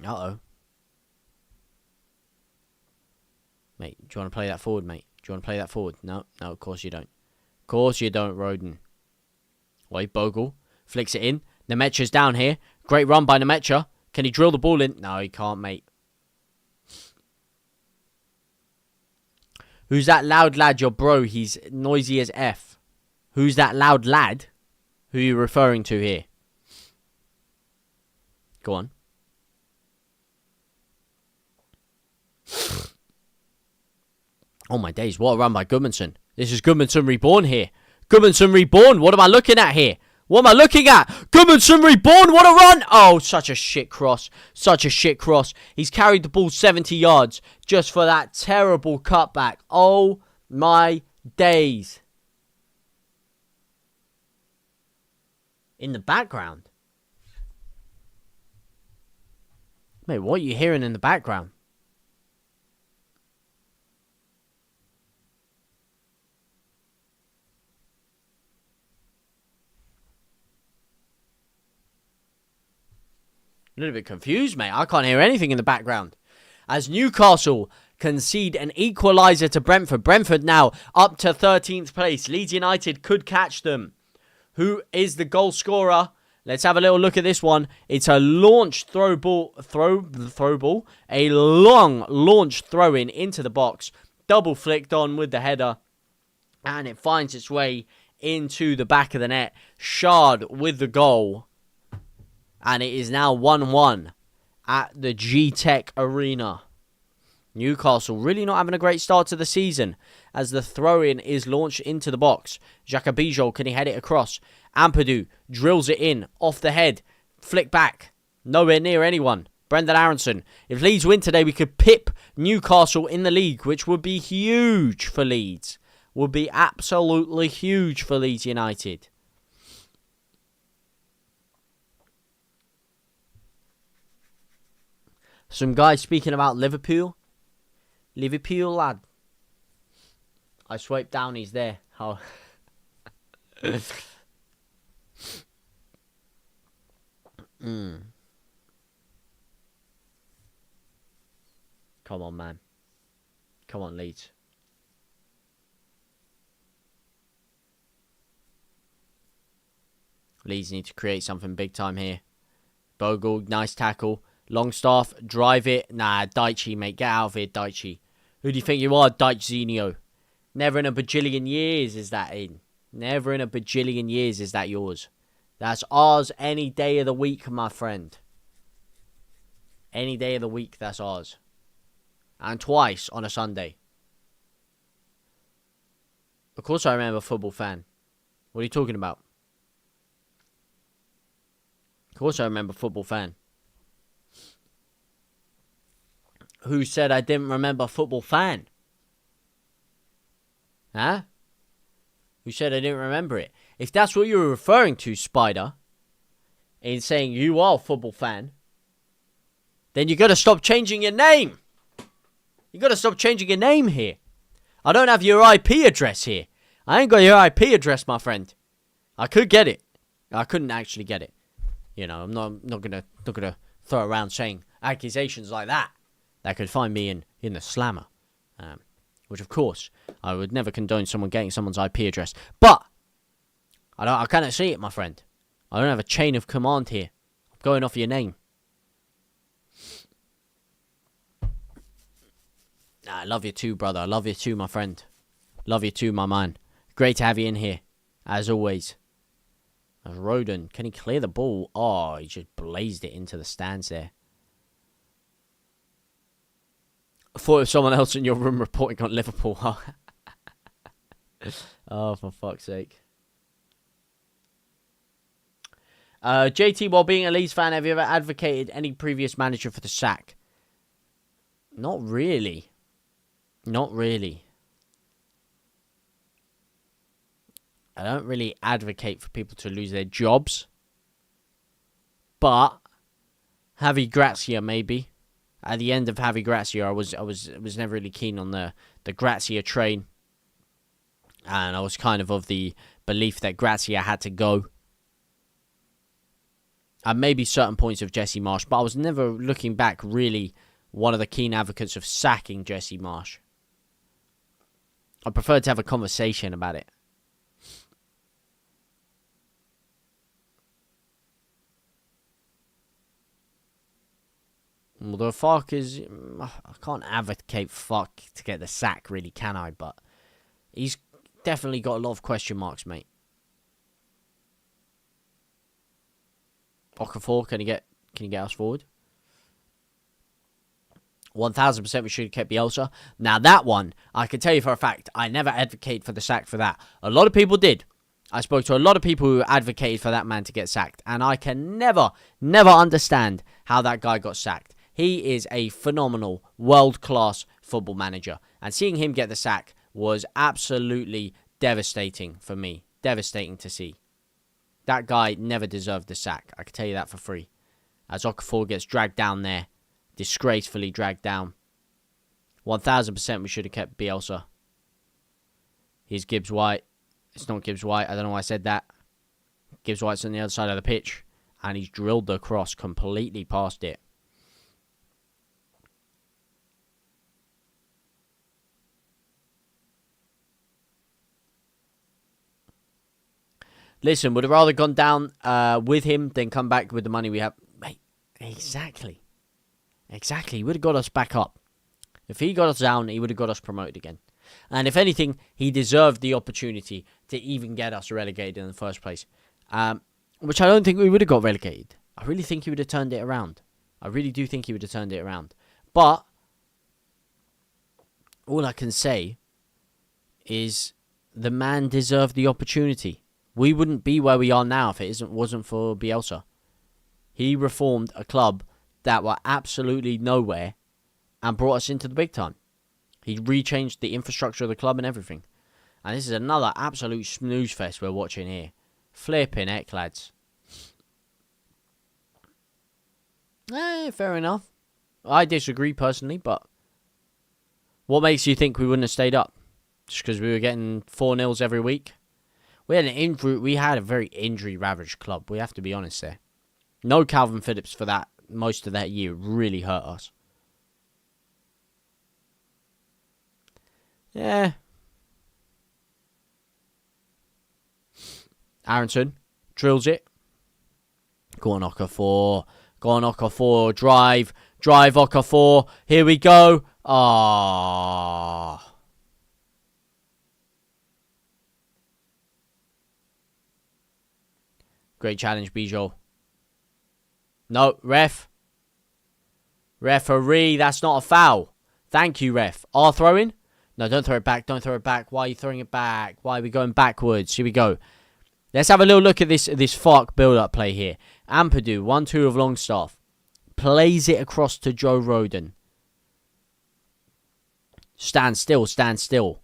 Uh-oh. Mate, do you want to play that forward, mate? Do you want to play that forward? No, of course you don't. Of course you don't, Roden. Wait, Bogle flicks it in. Nemecha's down here. Great run by Nemecha. Can he drill the ball in? No, he can't, mate. Who's that loud lad? Your bro. He's noisy as F. Who's that loud lad? Who are you referring to here? Go on. Oh my days, what a run by Goodmanson. This is Goodmanson reborn here. Goodmanson reborn. What am I looking at here? What am I looking at? Goodmanson reborn. What a run. Oh, such a shit cross. Such a shit cross. He's carried the ball 70 yards just for that terrible cutback. Oh my days. In the background. Mate, what are you hearing in the background? A little bit confused, mate. I can't hear anything in the background. As Newcastle concede an equaliser to Brentford. Brentford now up to 13th place. Leeds United could catch them. Who is the goal scorer? Let's have a little look at this one. It's a launched throw ball. A long launched throw in into the box. Double flicked on with the header. And it finds its way into the back of the net. Shard with the goal. And it is now 1-1 at the G-Tech Arena. Newcastle really not having a great start to the season as the throw-in is launched into the box. Jacobijol, can he head it across? Ampadu drills it in off the head. Flick back. Nowhere near anyone. Brendan Aronson. If Leeds win today, we could pip Newcastle in the league, which would be huge for Leeds. Would be absolutely huge for Leeds United. Some guys speaking about Liverpool. Liverpool, lad. I swipe down, he's there. How? Come on, man. Come on, Leeds. Leeds need to create something big time here. Bogle, nice tackle. Longstaff, drive it. Nah, Daichi, mate. Get out of here, Daichi. Who do you think you are, Daichi? Never in a bajillion years is that in. Never in a bajillion years is that yours. That's ours any day of the week, my friend. Any day of the week, that's ours. And twice on a Sunday. Of course I remember Football Fan. What are you talking about? Of course I remember Football Fan. Who said I didn't remember Football Fan? Huh? Who said I didn't remember it? If that's what you were referring to, Spider, in saying you are Football Fan, then you got to stop changing your name. You got to stop changing your name here. I don't have your IP address here. I ain't got your IP address, my friend. I could get it. I couldn't actually get it. You know, I'm not gonna throw around saying accusations like that. That could find me in the slammer. Which of course I would never condone someone getting someone's IP address. But I cannot see it, my friend. I don't have a chain of command here. I'm going off your name. I love you too, brother. I love you too, my friend. Love you too, my man. Great to have you in here, as always. As Rodon, can he clear the ball? Oh, he just blazed it into the stands there. I thought it was someone else in your room reporting on Liverpool. Oh, for fuck's sake. JT, while being a Leeds fan, have you ever advocated any previous manager for the sack? Not really. Not really. I don't really advocate for people to lose their jobs. But Javi Gracia, maybe. At the end of Javi Gracia, I was never really keen on the Gracia train. And I was kind of the belief that Gracia had to go. And maybe certain points of Jesse Marsch. But I was never, looking back, really one of the keen advocates of sacking Jesse Marsch. I prefer to have a conversation about it. Well, the fuck is... I can't advocate fuck to get the sack, really, can I? But he's definitely got a lot of question marks, mate. Okafor, can you get us forward? 1000% we should have kept Bielsa. Now that one, I can tell you for a fact, I never advocate for the sack for that. A lot of people did. I spoke to a lot of people who advocated for that man to get sacked. And I can never understand how that guy got sacked. He is a phenomenal, world-class football manager. And seeing him get the sack was absolutely devastating for me. Devastating to see. That guy never deserved the sack. I can tell you that for free. As Okafor gets dragged down there. Disgracefully dragged down. 1000% we should have kept Bielsa. Here's Gibbs White. It's not Gibbs White. I don't know why I said that. Gibbs White's on the other side of the pitch. And he's drilled the cross completely past it. Listen, would have rather gone down with him than come back with the money we have. Mate, exactly. Exactly. He would have got us back up. If he got us down, he would have got us promoted again. And if anything, he deserved the opportunity to even get us relegated in the first place. Which I don't think we would have got relegated. I really think he would have turned it around. I really do think he would have turned it around. But all I can say is the man deserved the opportunity. We wouldn't be where we are now if it wasn't for Bielsa. He reformed a club that were absolutely nowhere and brought us into the big time. He rechanged the infrastructure of the club and everything. And this is another absolute snooze fest we're watching here. Flipping heck, lads. Fair enough. I disagree personally, but what makes you think we wouldn't have stayed up? Just because we were getting 4-0s every week? We had a very injury-ravaged club. We have to be honest there. No Calvin Phillips for that. Most of that year really hurt us. Yeah. Aronson drills it. Go on, Okafor. Go on, Okafor. Drive. Drive, Okafor. Here we go. Ah. Great challenge, Bijou. No, ref. Referee, that's not a foul. Thank you, ref. Are throwing? No, don't throw it back. Don't throw it back. Why are you throwing it back? Why are we going backwards? Here we go. Let's have a little look at this Fark build-up play here. Ampadu, 1-2 of Longstaff. Plays it across to Joe Rodon. Stand still, stand still.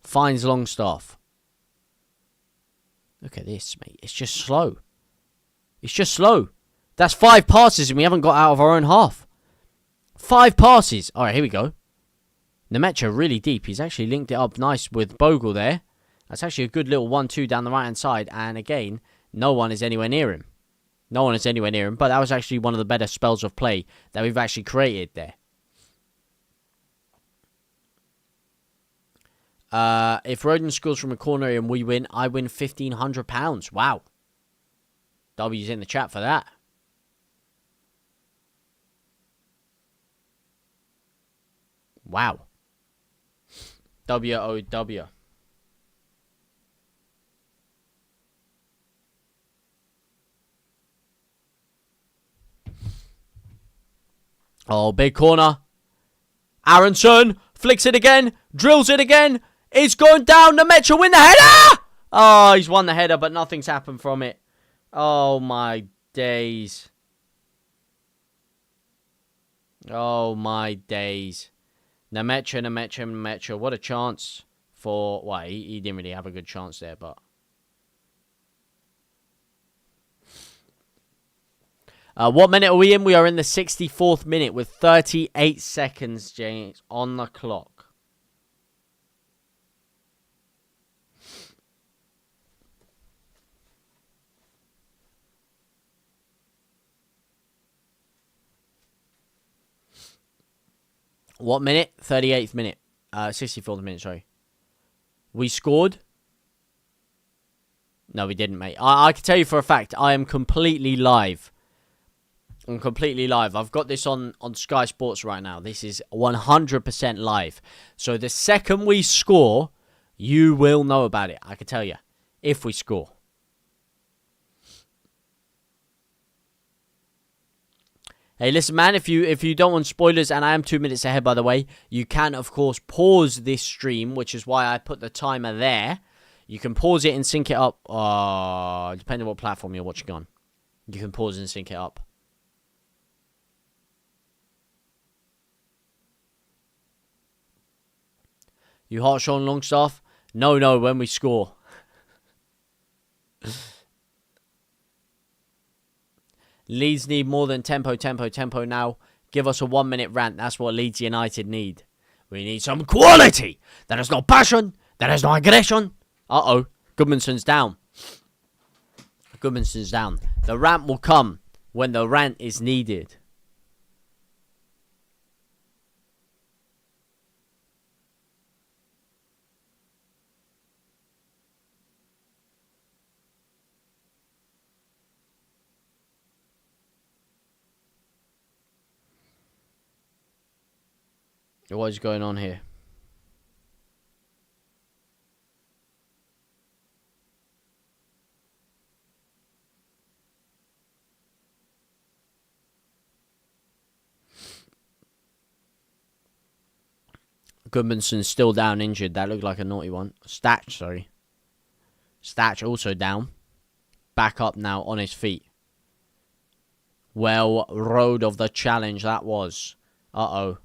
Finds Longstaff. Look at this, mate. It's just slow. It's just slow. That's 5 passes and we haven't got out of our own half. 5 passes. All right, here we go. Nemecha really deep. He's actually linked it up nice with Bogle there. That's actually a good little 1-2 down the right-hand side. And again, no one is anywhere near him. No one is anywhere near him. But that was actually one of the better spells of play that we've actually created there. If Rodon scores from a corner and we win, I win £1,500. Wow. W's in the chat for that. Wow. W-O-W. Oh, big corner. Aronson flicks it again. Drills it again. It's going down. Nemecha win the header. Oh, he's won the header, but nothing's happened from it. Oh, my days. Oh, my days. Nemecha. What a chance for... Well, he didn't really have a good chance there, but... what minute are we in? We are in the 64th minute with 38 seconds, James, on the clock. What minute? 38th minute. 64th minute, sorry. We scored? No, we didn't, mate. I can tell you for a fact, I am completely live. I'm completely live. I've got this on Sky Sports right now. This is 100% live. So the second we score, you will know about it. I can tell you. If we score. Hey, listen, man, if you don't want spoilers, and I am 2 minutes ahead, by the way, you can, of course, pause this stream, which is why I put the timer there. You can pause it and sync it up, depending on what platform you're watching on. You can pause and sync it up. You harsh on Longstaff? No, when we score. Leeds need more than tempo now. Give us a 1 minute rant. That's what Leeds United need. We need some quality. That is no passion. That is no aggression. Uh-oh. Goodmanson's down. Goodmanson's down. The rant will come when the rant is needed. What is going on here? Goodmanson's still down injured. That looked like a naughty one. Statch, sorry. Statch also down. Back up now on his feet. Well, road of the challenge that was. Uh-oh.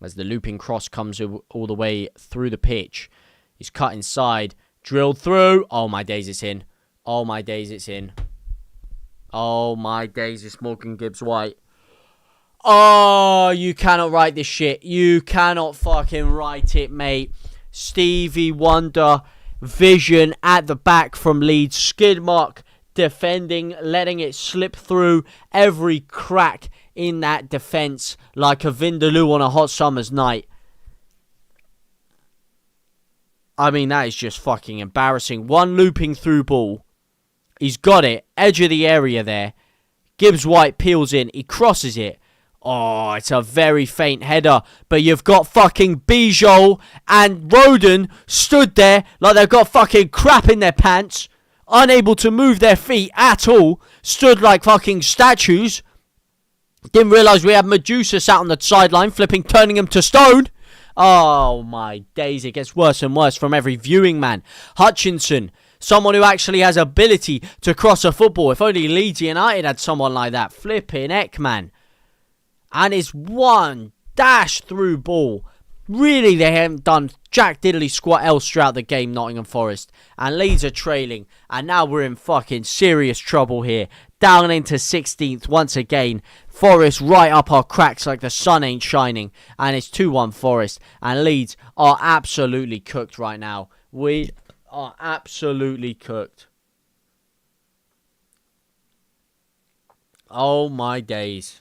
As the looping cross comes all the way through the pitch. He's cut inside. Drilled through. Oh, my days, it's in. Oh, my days, it's in. Oh, my days, it's Morgan Gibbs-White. Oh, you cannot write this shit. You cannot fucking write it, mate. Stevie Wonder. Vision at the back from Leeds. Skid mark defending. Letting it slip through every crack in that defence like a Vindaloo on a hot summer's night. I mean, that is just fucking embarrassing. One looping through ball. He's got it. Edge of the area there. Gibbs White peels in. He crosses it. Oh, it's a very faint header. But you've got fucking Bijol and Roden stood there like they've got fucking crap in their pants. Unable to move their feet at all. Stood like fucking statues. Didn't realise we had Medusa sat on the sideline turning him to stone. Oh my days, it gets worse and worse from every viewing, man. Hutchinson, someone who actually has ability to cross a football. If only Leeds United had someone like that. Flipping heck, man. And it's one dash through ball. Really, they haven't done jack diddly squat else throughout the game, Nottingham Forest. And Leeds are trailing. And now we're in fucking serious trouble here. Down into 16th once again. Forest right up our cracks like the sun ain't shining. And it's 2-1 Forest. And Leeds are absolutely cooked right now. We are absolutely cooked. Oh my days.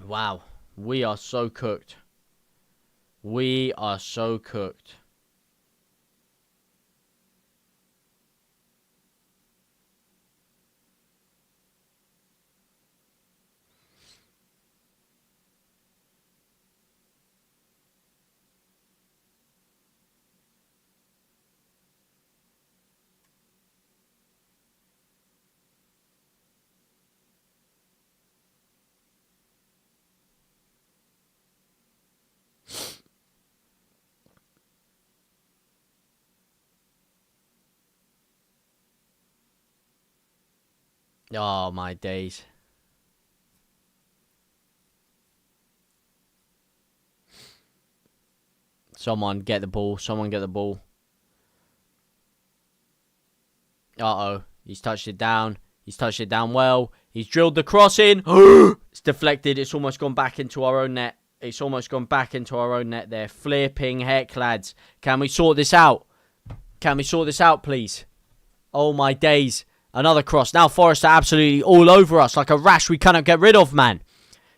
Wow, we are so cooked. We are so cooked. Oh, my days. Someone get the ball. Someone get the ball. Uh-oh. He's touched it down. He's touched it down well. He's drilled the cross in. It's deflected. It's almost gone back into our own net. It's almost gone back into our own net there. Flipping heck, lads. Can we sort this out? Can we sort this out, please? Oh, my days. Another cross. Now Forest are absolutely all over us like a rash we cannot get rid of, man.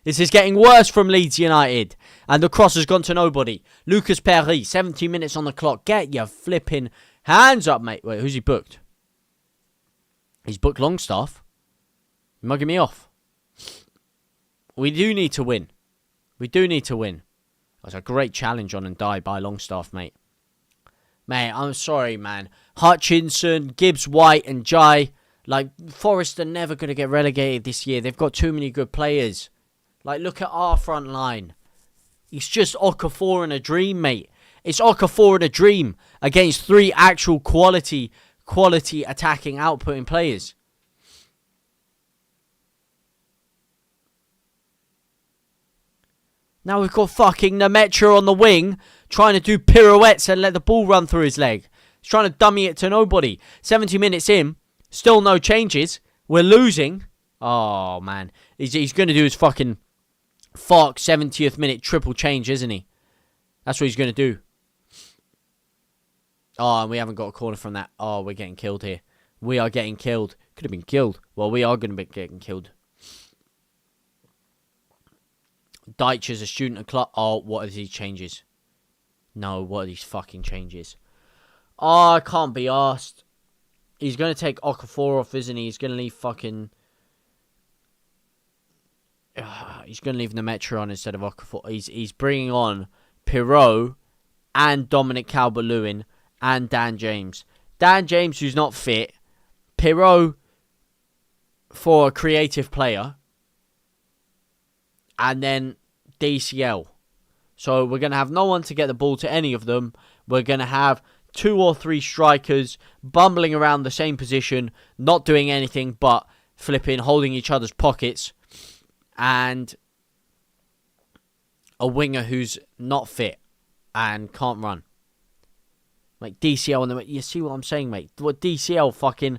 This is getting worse from Leeds United. And the cross has gone to nobody. Lucas Perry, 70 minutes on the clock. Get your flipping hands up, mate. Wait, who's he booked? He's booked Longstaff. You're mugging me off. We do need to win. We do need to win. That's a great challenge on and die by Longstaff, mate. Mate, I'm sorry, man. Hutchinson, Gibbs White and Jai. Like, Forest are never going to get relegated this year. They've got too many good players. Like, look at our front line. It's just Okafor in a dream, mate. It's Okafor in a dream against 3 actual quality attacking outputting players. Now we've got fucking Nemetra on the wing trying to do pirouettes and let the ball run through his leg. He's trying to dummy it to nobody. 70 minutes in. Still no changes. We're losing. Oh, man. He's going to do his fucking 70th minute triple change, isn't he? That's what he's going to do. Oh, and we haven't got a corner from that. Oh, we're getting killed here. We are getting killed. Could have been killed. Well, we are going to be getting killed. Deitch is a student of club. Oh, what are these changes? No, what are these fucking changes? Oh, I can't be arsed. He's going to take Okafor off, isn't he? He's going to leave fucking... he's going to leave Nemetra on instead of Okafor. He's bringing on Pirot and Dominic Calvert-Lewin and Dan James. Dan James, who's not fit. Pirot for a creative player. And then DCL. So we're going to have no one to get the ball to any of them. We're going to have 2 or 3 strikers bumbling around the same position, not doing anything but flipping, holding each other's pockets, and a winger who's not fit and can't run. Like DCL, and you see what I'm saying, mate? What DCL fucking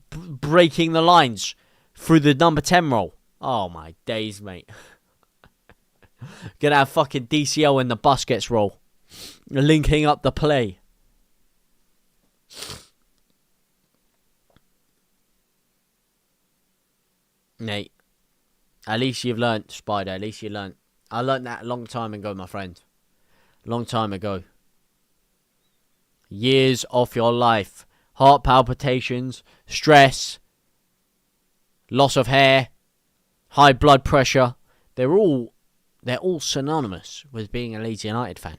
breaking the lines through the number 10 role. Oh my days, mate. Gonna have fucking DCL in the Busquets role, linking up the play. At least you've learnt, Spider. At least you learnt. I learnt that a long time ago, my friend. Long time ago. Years off your life. Heart palpitations, stress, loss of hair, high blood pressure. They're all synonymous with being a Leeds United fan.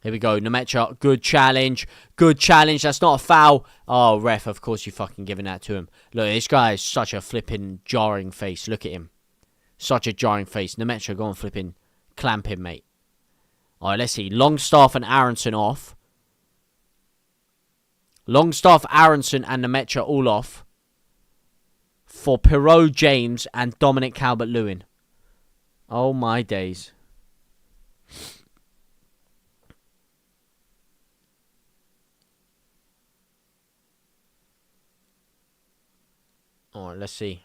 Here we go. Nemecha, good challenge. Good challenge. That's not a foul. Oh, ref, of course you fucking giving that to him. Look, this guy is such a flipping jarring face. Look at him. Such a jarring face. Nemecha, go on flipping clamp him, mate. Alright, let's see. Longstaff and Aronson off. Longstaff, Aronson and Nemecha all off. For Perot, James and Dominic Calvert-Lewin. Oh my days. Alright, let's see.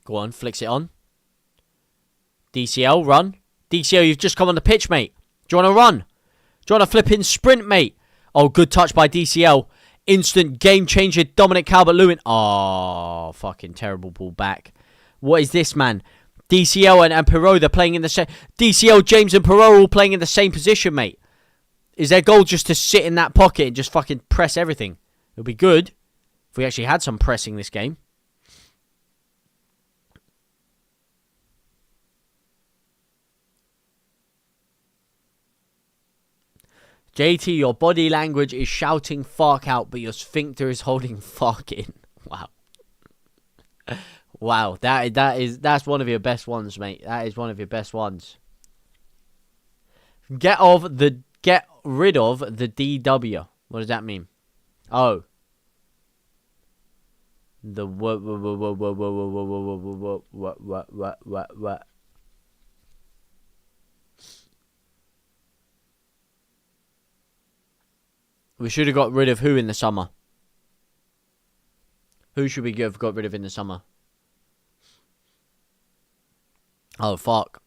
Go on, flicks it on. DCL, run. DCL, you've just come on the pitch, mate. Do you want to run? Do you want to flipping sprint, mate? Oh, good touch by DCL. Instant game changer, Dominic Calvert-Lewin. Oh, fucking terrible ball back. What is this, man? DCL and Perot, they're playing in the same... DCL, James and Perot are all playing in the same position, mate. Is their goal just to sit in that pocket and just fucking press everything? It would be good if we actually had some pressing this game. JT, your body language is shouting fuck out, but your sphincter is holding fuck in. Wow. Wow, that's one of your best ones, mate. That is one of your best ones. Get rid of the DW. What does that mean? Oh. The what? We should have got rid of who in the summer? Who should we have got rid of in the summer? Oh, fuck.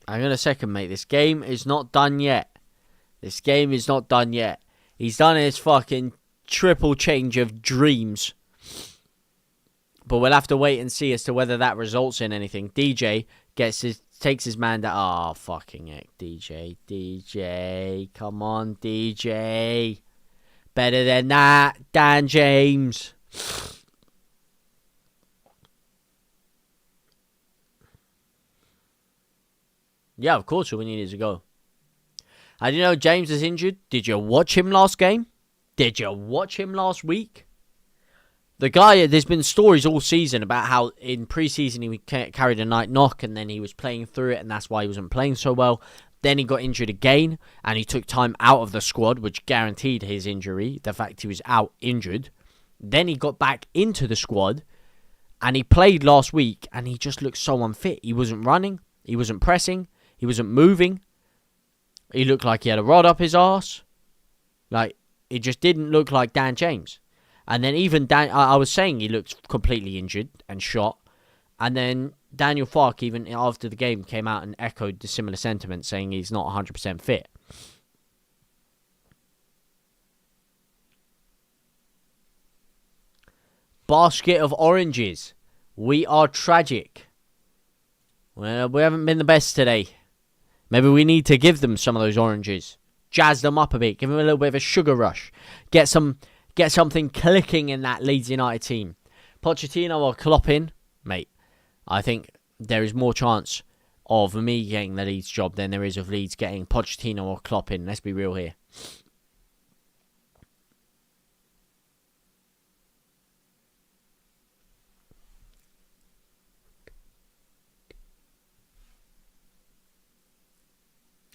Hang on a second, mate. This game is not done yet. This game is not done yet. He's done his fucking triple change of dreams. But we'll have to wait and see as to whether that results in anything. DJ takes his man down. Oh, fucking heck. DJ. Come on, DJ. Better than that, Dan James. Yeah, of course we needed to go. I didn't know James is injured. Did you watch him last game? Did you watch him last week? The guy, there's been stories all season about how in pre-season he carried a night knock and then he was playing through it and that's why he wasn't playing so well. Then he got injured again and he took time out of the squad, which guaranteed his injury, the fact he was out injured. Then he got back into the squad and he played last week and he just looked so unfit. He wasn't running, he wasn't pressing, he wasn't moving. He looked like he had a rod up his arse. Like, it just didn't look like Dan James. And then even I was saying he looked completely injured and shot. And then Daniel Farke, even after the game, came out and echoed the similar sentiment, saying he's not 100% fit. Basket of oranges. We are tragic. Well, we haven't been the best today. Maybe we need to give them some of those oranges. Jazz them up a bit. Give them a little bit of a sugar rush. Get something clicking in that Leeds United team. Pochettino or Klopp in, mate. I think there is more chance of me getting the Leeds job than there is of Leeds getting Pochettino or Klopp in. Let's be real here.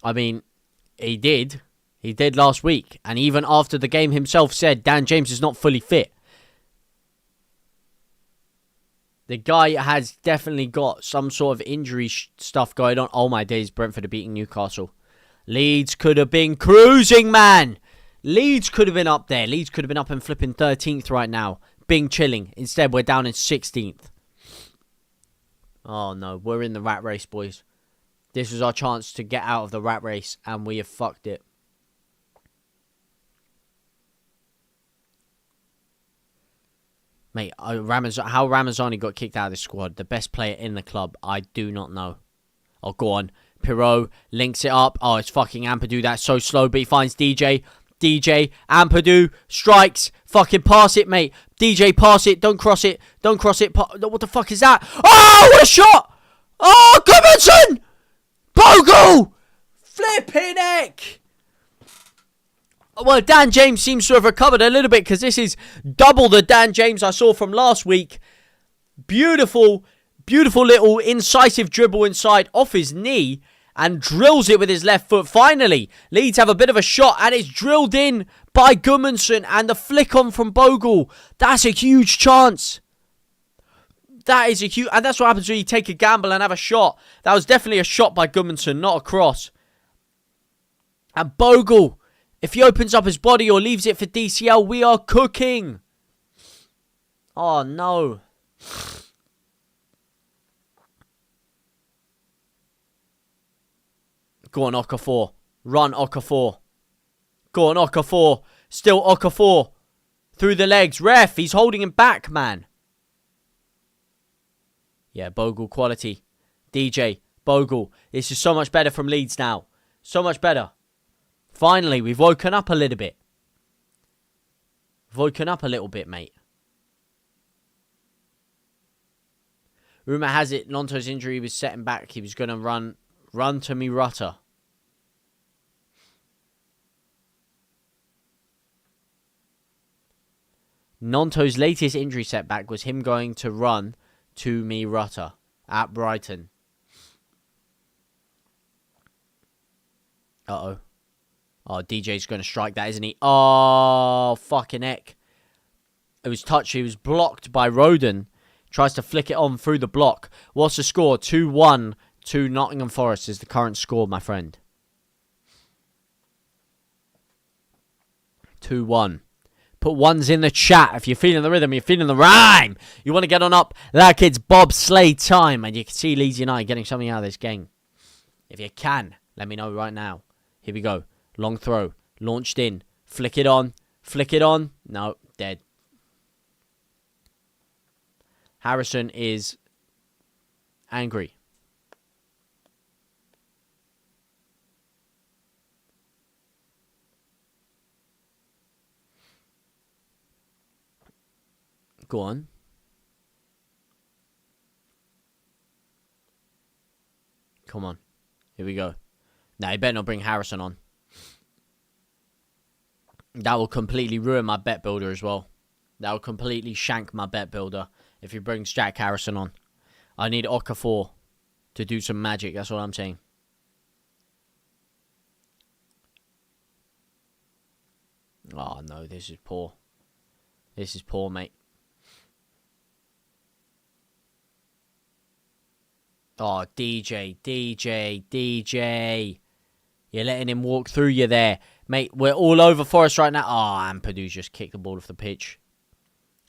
I mean, he did. He did last week. And even after the game himself said Dan James is not fully fit. The guy has definitely got some sort of injury stuff going on. Oh my days, Brentford are beating Newcastle. Leeds could have been cruising, man. Leeds could have been up there. Leeds could have been up and flipping 13th right now. Being chilling. Instead, we're down in 16th. Oh no, we're in the rat race, boys. This was our chance to get out of the rat race, and we have fucked it. Mate, how Ramazani got kicked out of the squad, the best player in the club, I do not know. Oh, go on. Pirot links it up. Oh, it's fucking Ampadu. That's so slow, but he finds DJ. DJ, Ampadu, strikes. Fucking pass it, mate. DJ, pass it. Don't cross it. Don't cross it. What the fuck is that? Oh, what a shot! Oh, Goodmanson! Bogle! Flipping heck! Well, Dan James seems to have recovered a little bit because this is double the Dan James I saw from last week. Beautiful, beautiful little incisive dribble inside off his knee and drills it with his left foot. Finally, Leeds have a bit of a shot and it's drilled in by Gudmundsson and the flick on from Bogle. That's a huge chance. That is a huge... And that's what happens when you take a gamble and have a shot. That was definitely a shot by Gudmundsson, not a cross. And Bogle... If he opens up his body or leaves it for DCL, we are cooking. Oh, no. Go on, Okafor. Run, Okafor. Go on, Okafor. Still Okafor. Through the legs. Ref, he's holding him back, man. Yeah, Bogle quality. DJ, Bogle. This is so much better from Leeds now. So much better. Finally, we've woken up a little bit. Woken up a little bit, mate. Rumour has it, Lonto's injury was setting back. He was going to run to Murata. Nonto's latest injury setback was him going to run to Murata at Brighton. Uh-oh. Oh, DJ's going to strike that, isn't he? Oh, fucking heck. It was touched. He was blocked by Roden. Tries to flick it on through the block. What's the score? 2-1 to Nottingham Forest is the current score, my friend. 2-1. Put ones in the chat if you're feeling the rhythm, you're feeling the rhyme. You want to get on up like it's bobsleigh time. And you can see Leeds United getting something out of this game. If you can, let me know right now. Here we go. Long throw. Launched in. Flick it on. Flick it on. No, dead. Harrison is angry. Go on. Come on. Here we go. Now, you better not bring Harrison on. That will completely ruin my bet builder as well. That will completely shank my bet builder if he brings Jack Harrison on. I need Okafor to do some magic. That's what I'm saying. Oh, no. This is poor. This is poor, mate. Oh, DJ. You're letting him walk through you there. Mate, we're all over Forest right now. Oh, Ampadu's just kicked the ball off the pitch.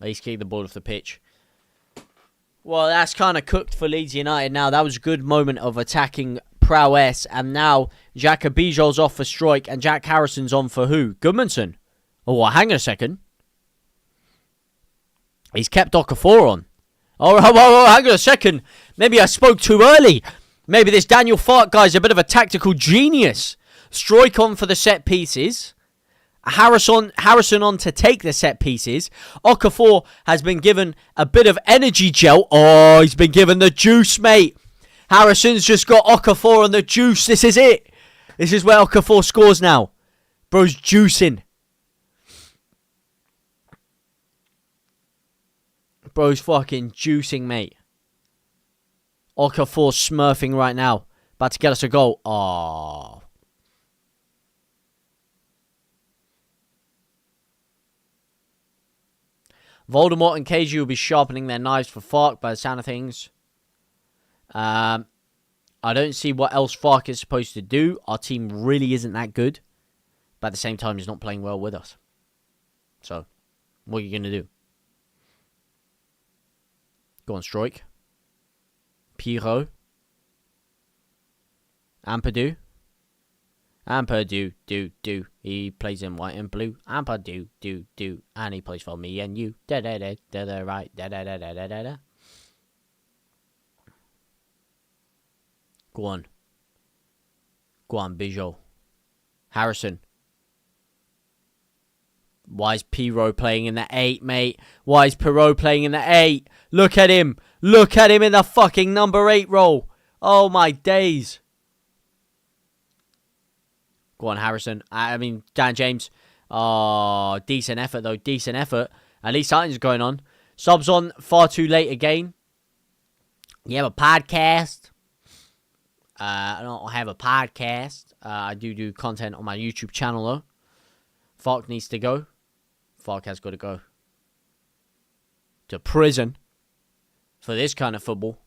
He's kicked the ball off the pitch. Well, that's kind of cooked for Leeds United now. That was a good moment of attacking prowess. And now, Xhaka Bijol's off for Strike and Jack Harrison's on for who? Gudmundsson. Oh, hang on a second. He's kept Okafor on. Oh, hang on a second. Maybe I spoke too early. Maybe this Daniel Farke guy's a bit of a tactical genius. Strike on for the set pieces. Harrison on to take the set pieces. Okafor has been given a bit of energy gel. Oh, he's been given the juice, mate. Harrison's just got Okafor on the juice. This is it. This is where Okafor scores now. Bro's juicing. Bro's fucking juicing, mate. Okafor smurfing right now. About to get us a goal. Oh. Voldemort and KG will be sharpening their knives for Fark by the sound of things. I don't see what else Fark is supposed to do. Our team really isn't that good. But at the same time, he's not playing well with us. So, what are you going to do? Go on, Stroik. Pirot. Ampadu. Ampadu, do. He plays in white and blue. Ampadu, do. And he plays for me and you. Da-da-da, right. Da-da-da-da-da-da. Go on. Go on, Bijou. Harrison. Why is Pirot playing in the 8, mate? Why is Pirot playing in the 8? Look at him. Look at him in the fucking number 8 role. Oh, my days. Go on, Harrison. Dan James. Oh, decent effort, though. Decent effort. At least something's going on. Subs on far too late again. You have a podcast. I don't have a podcast. I do content on my YouTube channel, though. Fark needs to go. Fark has got to go to prison for this kind of football.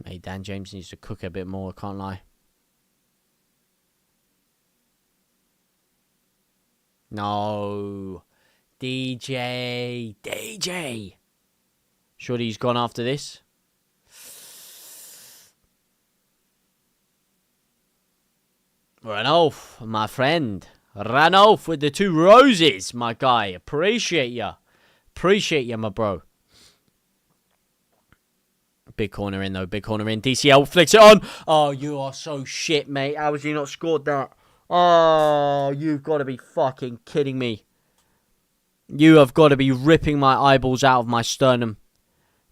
Hey, Dan James needs to cook a bit more, I can't lie. No. DJ. Surely he's gone after this. Ranulf, my friend. Ranulf with the 2 roses, my guy. Appreciate ya. Appreciate ya, my bro. Big corner in, though. Big corner in. DCL flicks it on. Oh, you are so shit, mate. How has he not scored that? Oh, you've got to be fucking kidding me. You have got to be ripping my eyeballs out of my sternum.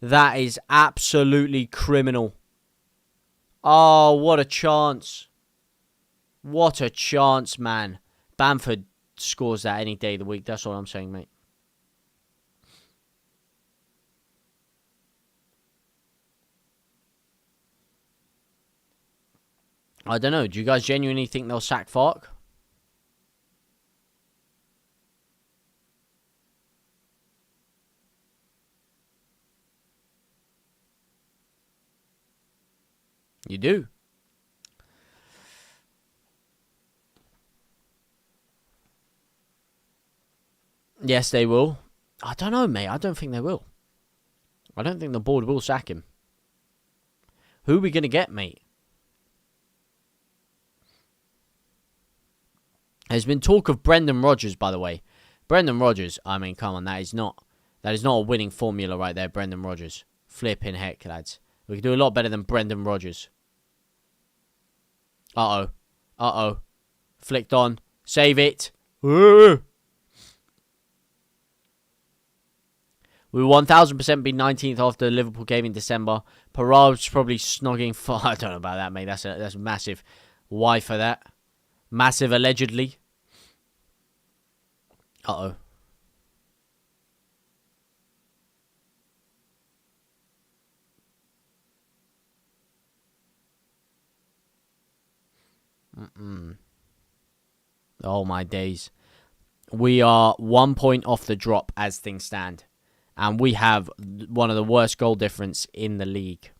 That is absolutely criminal. Oh, what a chance. What a chance, man. Bamford scores that any day of the week. That's all I'm saying, mate. I don't know. Do you guys genuinely think they'll sack Fark? You do. Yes, they will. I don't know, mate. I don't think they will. I don't think the board will sack him. Who are we going to get, mate? There's been talk of Brendan Rodgers, by the way. Brendan Rodgers, I mean, come on, that is not a winning formula right there, Brendan Rodgers. Flipping heck, lads. We can do a lot better than Brendan Rodgers. Uh-oh. Flicked on. Save it. We will 1000% be 19th after the Liverpool game in December. Parad's probably snogging for... I don't know about that, mate. That's massive. Why for that? Massive, allegedly. Uh-oh. Oh, my days. We are 1 point off the drop as things stand. And we have one of the worst goal difference in the league.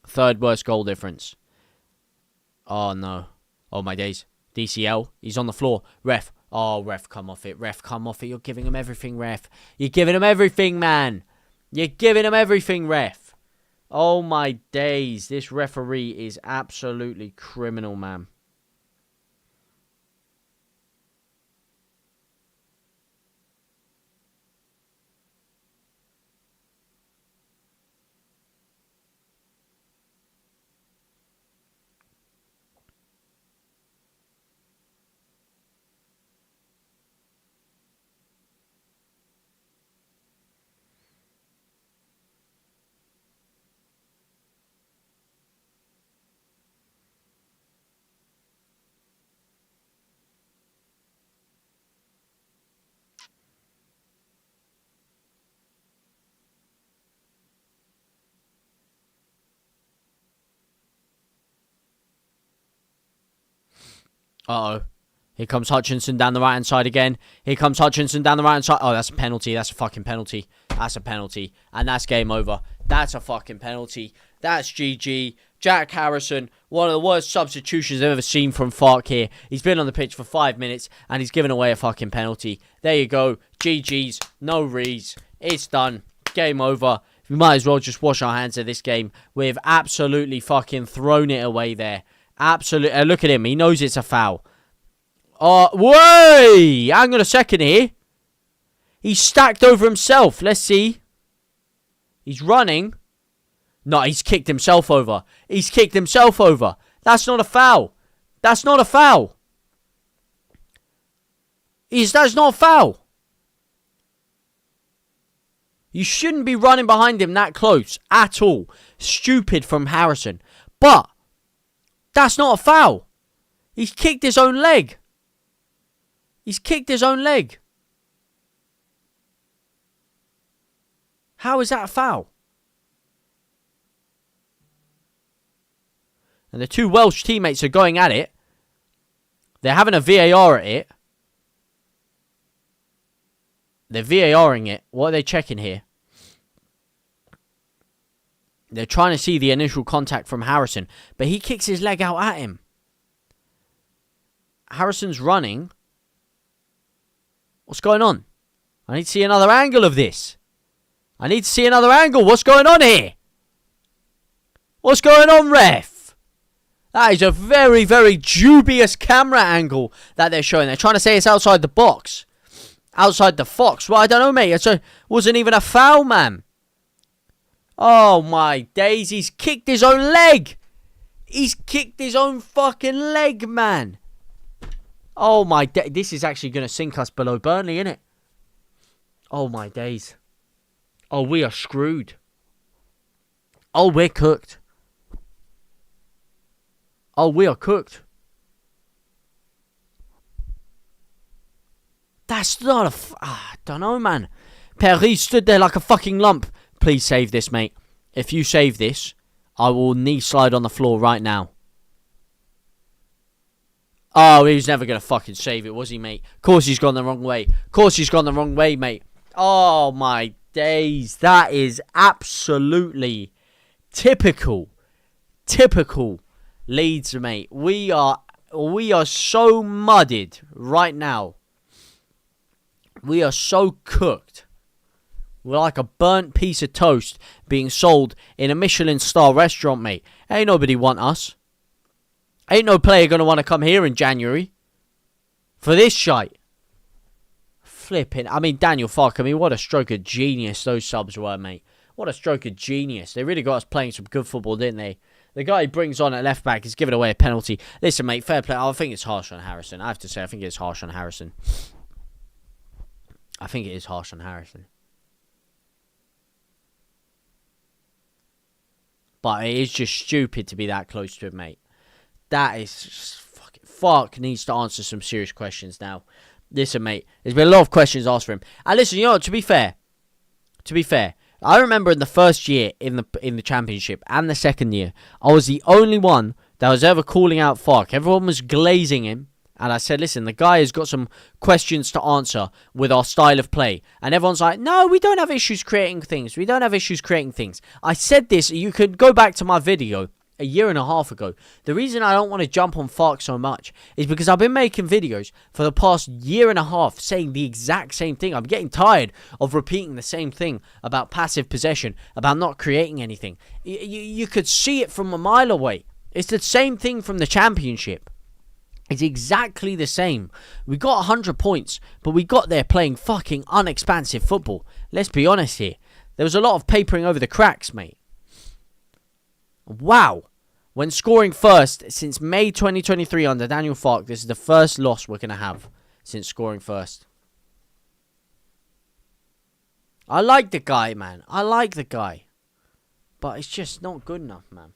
3rd worst goal difference. Oh, no. Oh, my days. DCL. He's on the floor. Ref. Oh, ref, come off it. Ref, come off it. You're giving him everything, ref. You're giving him everything, man. You're giving him everything, ref. Oh, my days. This referee is absolutely criminal, man. Uh-oh. Here comes Hutchinson down the right-hand side again. Here comes Hutchinson down the right-hand side. Oh, that's a penalty. That's a fucking penalty. That's a penalty. And that's game over. That's a fucking penalty. That's GG. Jack Harrison, one of the worst substitutions I've ever seen from Fark here. He's been on the pitch for 5 minutes, and he's given away a fucking penalty. There you go. GG's. No rees. It's done. Game over. We might as well just wash our hands of this game. We've absolutely fucking thrown it away there. Absolutely. Look at him. He knows it's a foul. Wait! Hang on a second here. He's stacked over himself. Let's see. He's running. No, he's kicked himself over. He's kicked himself over. That's not a foul. That's not a foul. That's not a foul. You shouldn't be running behind him that close at all. Stupid from Harrison. But that's not a foul. He's kicked his own leg. He's kicked his own leg. How is that a foul? And the two Welsh teammates are going at it. They're having a VAR at it. They're VARing it. What are they checking here? They're trying to see the initial contact from Harrison. But he kicks his leg out at him. Harrison's running. What's going on? I need to see another angle of this. I need to see another angle. What's going on here? What's going on, ref? That is a very, very dubious camera angle that they're showing. They're trying to say it's outside the box. Outside the fox. Well, I don't know, mate. It wasn't even a foul, man. Oh, my days. He's kicked his own leg. He's kicked his own fucking leg, man. Oh, my days. This is actually going to sink us below Burnley, isn't it? Oh, my days. Oh, we are screwed. Oh, we're cooked. Oh, we are cooked. That's not a... I don't know, man. Perry stood there like a fucking lump. Please save this, mate. If you save this, I will knee slide on the floor right now. Oh, he was never going to fucking save it, was he, mate? Of course he's gone the wrong way. Of course he's gone the wrong way, mate. Oh, my days. That is absolutely typical. Typical Leeds, mate. We are so mudded right now. We are so cooked. We're like a burnt piece of toast being sold in a Michelin star restaurant, mate. Ain't nobody want us. Ain't no player going to want to come here in January for this shite. Flipping. I mean, Daniel Fark, what a stroke of genius those subs were, mate. What a stroke of genius. They really got us playing some good football, didn't they? The guy he brings on at left back is giving away a penalty. Listen, mate, fair play. I think it's harsh on Harrison. I have to say, I think it's harsh on Harrison. I think it is harsh on Harrison. But it is just stupid to be that close to him, mate. That is just fucking... Fuck needs to answer some serious questions now. Listen, mate, there's been a lot of questions asked for him. And listen, you know what, to be fair, I remember in the first year in the championship and the second year, I was the only one that was ever calling out Fark. Everyone was glazing him. And I said, listen, the guy has got some questions to answer with our style of play. And everyone's like, no, we don't have issues creating things. We don't have issues creating things. I said this. You could go back to my video a year and a half ago. The reason I don't want to jump on Fark so much is because I've been making videos for the past year and a half saying the exact same thing. I'm getting tired of repeating the same thing about passive possession, about not creating anything. You could see it from a mile away. It's the same thing from the championship. It's exactly the same. We got 100 points, but we got there playing fucking unexpansive football. Let's be honest here. There was a lot of papering over the cracks, mate. Wow. When scoring first since May 2023 under Daniel Fark, this is the first loss we're going to have since scoring first. I like the guy, man. I like the guy. But it's just not good enough, man.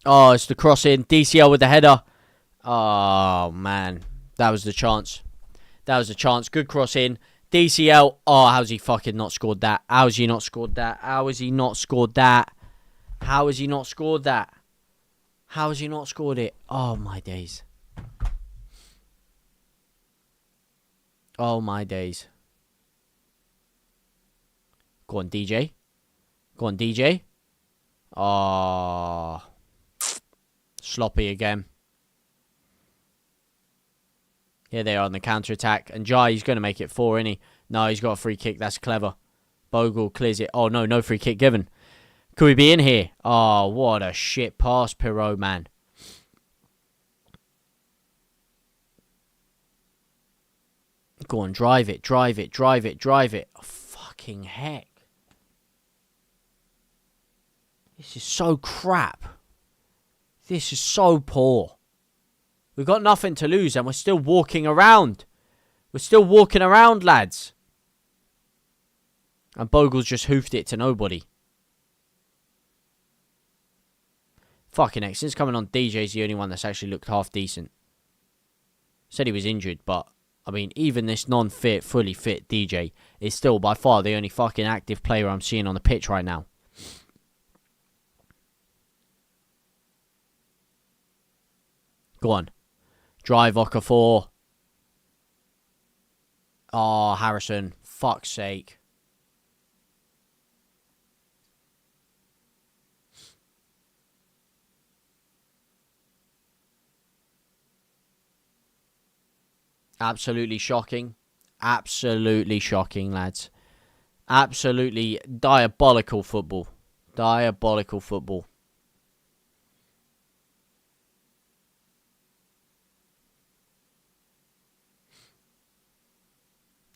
Oh, it's the cross in. DCL with the header. Oh, man. That was the chance. That was the chance. Good cross in. DCL. Oh, how's he fucking not scored that? How has he not scored that? How has he not scored that? How has he not scored that? How has he not scored it? Oh, my days. Oh, my days. Go on, DJ. Go on, DJ. Oh. Sloppy again. Here they are on the counter-attack. And Jai, he's going to make it 4, isn't he? No, he's got a free kick. That's clever. Bogle clears it. Oh, no, no free kick given. Could we be in here? Oh, what a shit pass, Pirot, man. Go on, drive it, drive it, drive it, drive it. Oh, fucking heck. This is so crap. This is so poor. We've got nothing to lose and we're still walking around. We're still walking around, lads. And Bogle's just hoofed it to nobody. Fucking heck, since coming on, DJ's the only one that's actually looked half decent. Said he was injured, but, I mean, even this non-fit, fully fit DJ is still by far the only fucking active player I'm seeing on the pitch right now. Go on. Drive Okafor. Oh, Harrison. Fuck's sake. Absolutely shocking. Absolutely shocking, lads. Absolutely diabolical football. Diabolical football.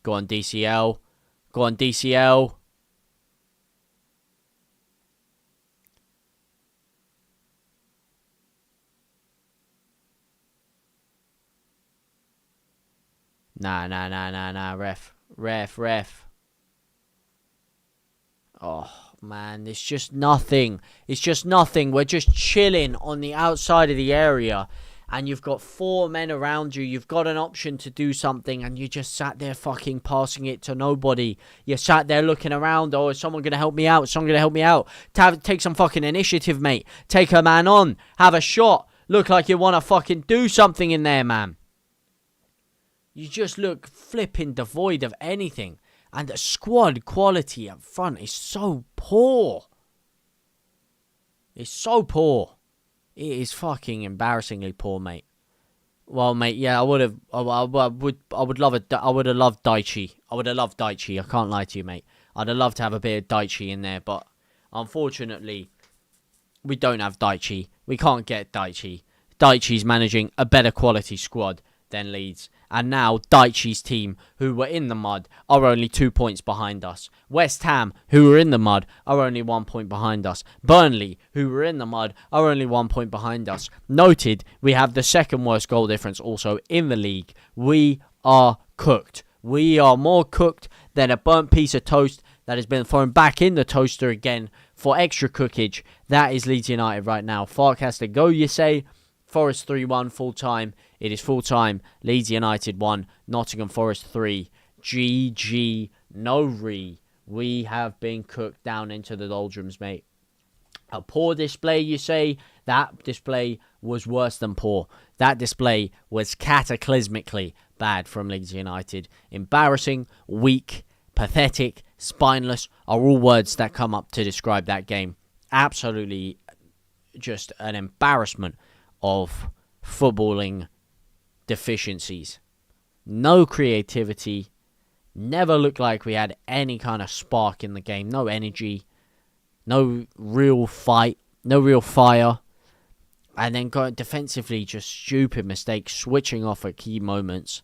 Go on, DCL. Go on, DCL. Nah, ref. Oh, man, it's just nothing. It's just nothing. We're just chilling on the outside of the area. And you've got 4 men around you. You've got an option to do something. And you just sat there fucking passing it to nobody. You sat there looking around. Oh, is someone going to help me out? Is someone going to help me out? Take some fucking initiative, mate. Take a man on. Have a shot. Look like you want to fucking do something in there, man. You just look flipping devoid of anything. And the squad quality up front is so poor. It's so poor. It is fucking embarrassingly poor, mate. Well, mate, yeah, I would have loved Daichi. I would have loved Daichi. I can't lie to you, mate. I'd have loved to have a bit of Daichi in there, but unfortunately, we don't have Daichi. We can't get Daichi. Daichi's managing a better quality squad than Leeds. And now Daichi's team, who were in the mud, are only 2 points behind us. West Ham, who were in the mud, are only 1 point behind us. Burnley, who were in the mud, are only 1 point behind us. Noted, we have the second worst goal difference also in the league. We are cooked. We are more cooked than a burnt piece of toast that has been thrown back in the toaster again for extra cookage. That is Leeds United right now. Fark has to go, you say. Forest 3-1 full time. It is full time. Leeds United 1. Nottingham Forest 3. GG. No re. We have been cooked down into the doldrums, mate. A poor display, you say? That display was worse than poor. That display was cataclysmically bad from Leeds United. Embarrassing, weak, pathetic, spineless are all words that come up to describe that game. Absolutely just an embarrassment of footballing deficiencies. No creativity. Never looked like we had any kind of spark in the game. No energy. No real fight. No real fire. And then going defensively, just stupid mistakes, switching off at key moments,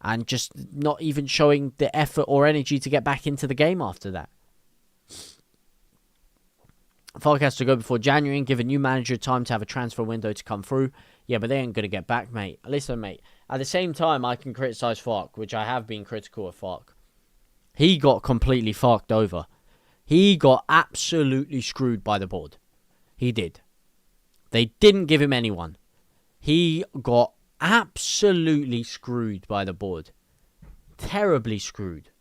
and just not even showing the effort or energy to get back into the game after that. Falk has to go before January and give a new manager time to have a transfer window to come through. Yeah, but they ain't going to get back, mate. Listen, mate. At the same time, I can criticise Falk, which I have been critical of Falk. He got completely fucked over. He got absolutely screwed by the board. He did. They didn't give him anyone. He got absolutely screwed by the board. Terribly screwed.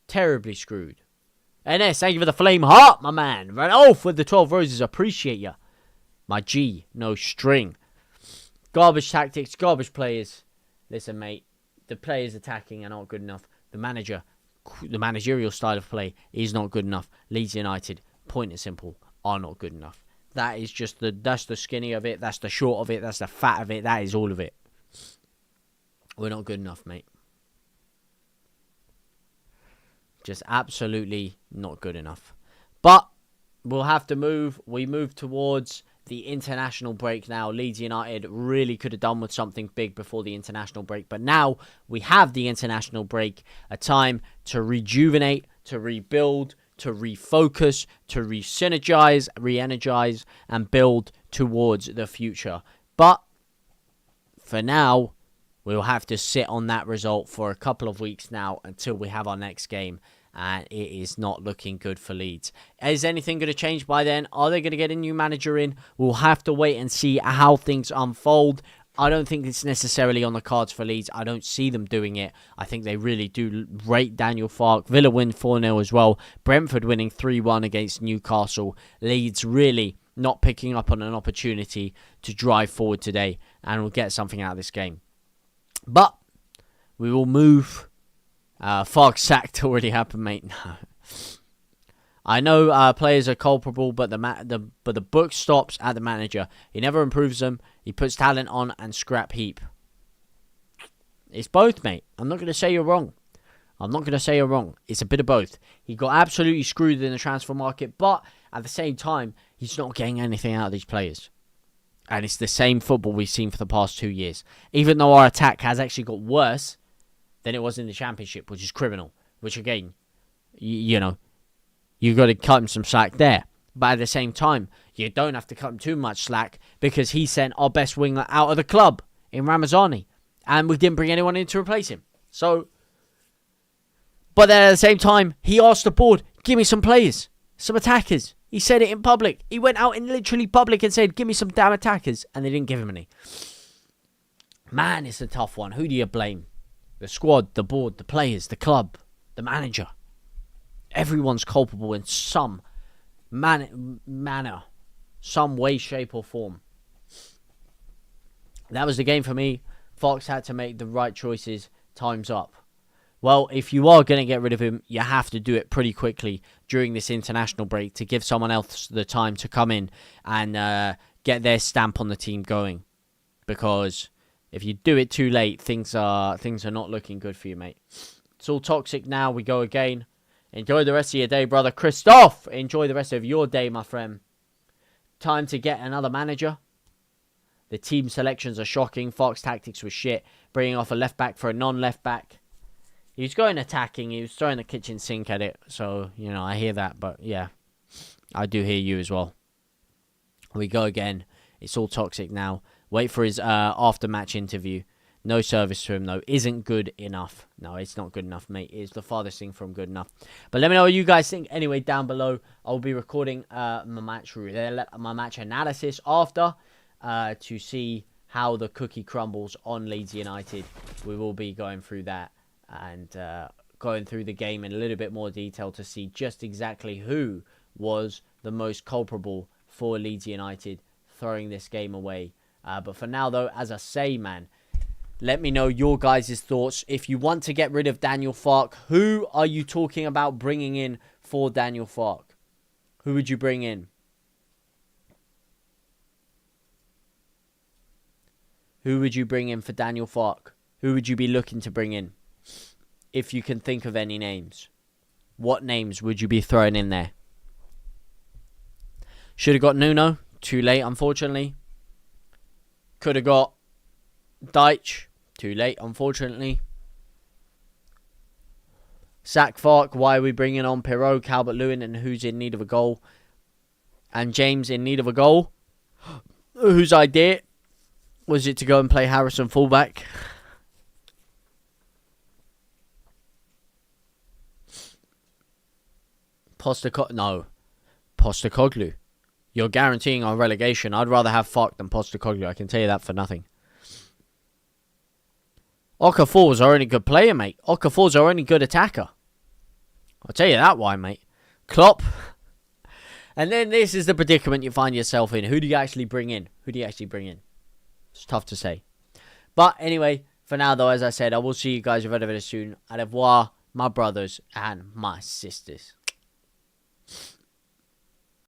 Terribly screwed. NS, thank you for the flame heart, my man. Right off with the 12 roses. Appreciate ya. My G, no string. Garbage tactics, garbage players. Listen, mate. The players attacking are not good enough. The managerial style of play is not good enough. Leeds United, point and simple, are not good enough. That is just that's the skinny of it. That's the short of it. That's the fat of it. That is all of it. We're not good enough, mate. Just absolutely not good enough. But we'll have to move. We move towards the international break now. Leeds United really could have done with something big before the international break. But now we have the international break. A time to rejuvenate, to rebuild, to refocus, to re-synergize, re-energize, and build towards the future. But for now, we'll have to sit on that result for a couple of weeks now until we have our next game. And it is not looking good for Leeds. Is anything going to change by then? Are they going to get a new manager in? We'll have to wait and see how things unfold. I don't think it's necessarily on the cards for Leeds. I don't see them doing it. I think they really do rate Daniel Farke. Villa win 4-0 as well. Brentford winning 3-1 against Newcastle. Leeds really not picking up on an opportunity to drive forward today. And we'll get something out of this game. But we will move. Farke sacked already happened, mate. No. I know players are culpable, but the book stops at the manager. He never improves them. He puts talent on and scrap heap. It's both, mate. I'm not going to say you're wrong. It's a bit of both. He got absolutely screwed in the transfer market, but at the same time, he's not getting anything out of these players. And it's the same football we've seen for the past 2 years. Even though our attack has actually got worse than it was in the Championship, which is criminal. Which, again, you know, you got to cut him some slack there. But at the same time, you don't have to cut him too much slack because he sent our best winger out of the club in Ramazani. And we didn't bring anyone in to replace him. So, but then at the same time, he asked the board, give me some players, some attackers. He said it in public. He went out in literally public and said, give me some damn attackers. And they didn't give him any. Man, it's a tough one. Who do you blame? The squad, the board, the players, the club, the manager. Everyone's culpable in some manner, some way, shape or form. That was the game for me. Fox had to make the right choices. Time's up. Well, if you are going to get rid of him, you have to do it pretty quickly during this international break to give someone else the time to come in and get their stamp on the team going. Because if you do it too late, things are not looking good for you, mate. It's all toxic now. We go again. Enjoy the rest of your day, brother. Christoph, enjoy the rest of your day, my friend. Time to get another manager. The team selections are shocking. Fox tactics was shit. Bringing off a left back for a non-left back. He was going attacking. He was throwing the kitchen sink at it. So, you know, I hear that. But, yeah, I do hear you as well. We go again. It's all toxic now. Wait for his after-match interview. No service to him, though. Isn't good enough. No, it's not good enough, mate. It's the farthest thing from good enough. But let me know what you guys think. Anyway, down below, I'll be recording my match analysis after to see how the cookie crumbles on Leeds United. We will be going through that and going through the game in a little bit more detail to see just exactly who was the most culpable for Leeds United throwing this game away. But for now, though, as I say, man, let me know your guys' thoughts. If you want to get rid of Daniel Farke, who are you talking about bringing in for Daniel Farke? Who would you bring in? Who would you bring in for Daniel Farke? Who would you be looking to bring in? If you can think of any names. What names would you be throwing in there? Should have got Nuno. Too late, unfortunately. Could have got Deitch. Too late, unfortunately. Sack Farke. Why are we bringing on Perrault, Calvert-Lewin, and who's in need of a goal? And James in need of a goal. Whose idea was it to go and play Harrison fullback? Postecoglou. you're guaranteeing our relegation. I'd rather have Fark than Postecoglou. I can tell you that for nothing. Okafor's our only good player, mate. Okafor's our only good attacker. I'll tell you that why, mate. Klopp. And then this is the predicament you find yourself in. Who do you actually bring in? It's tough to say. But anyway, for now though, as I said, I will see you guys very, very soon. Au revoir, my brothers and my sisters.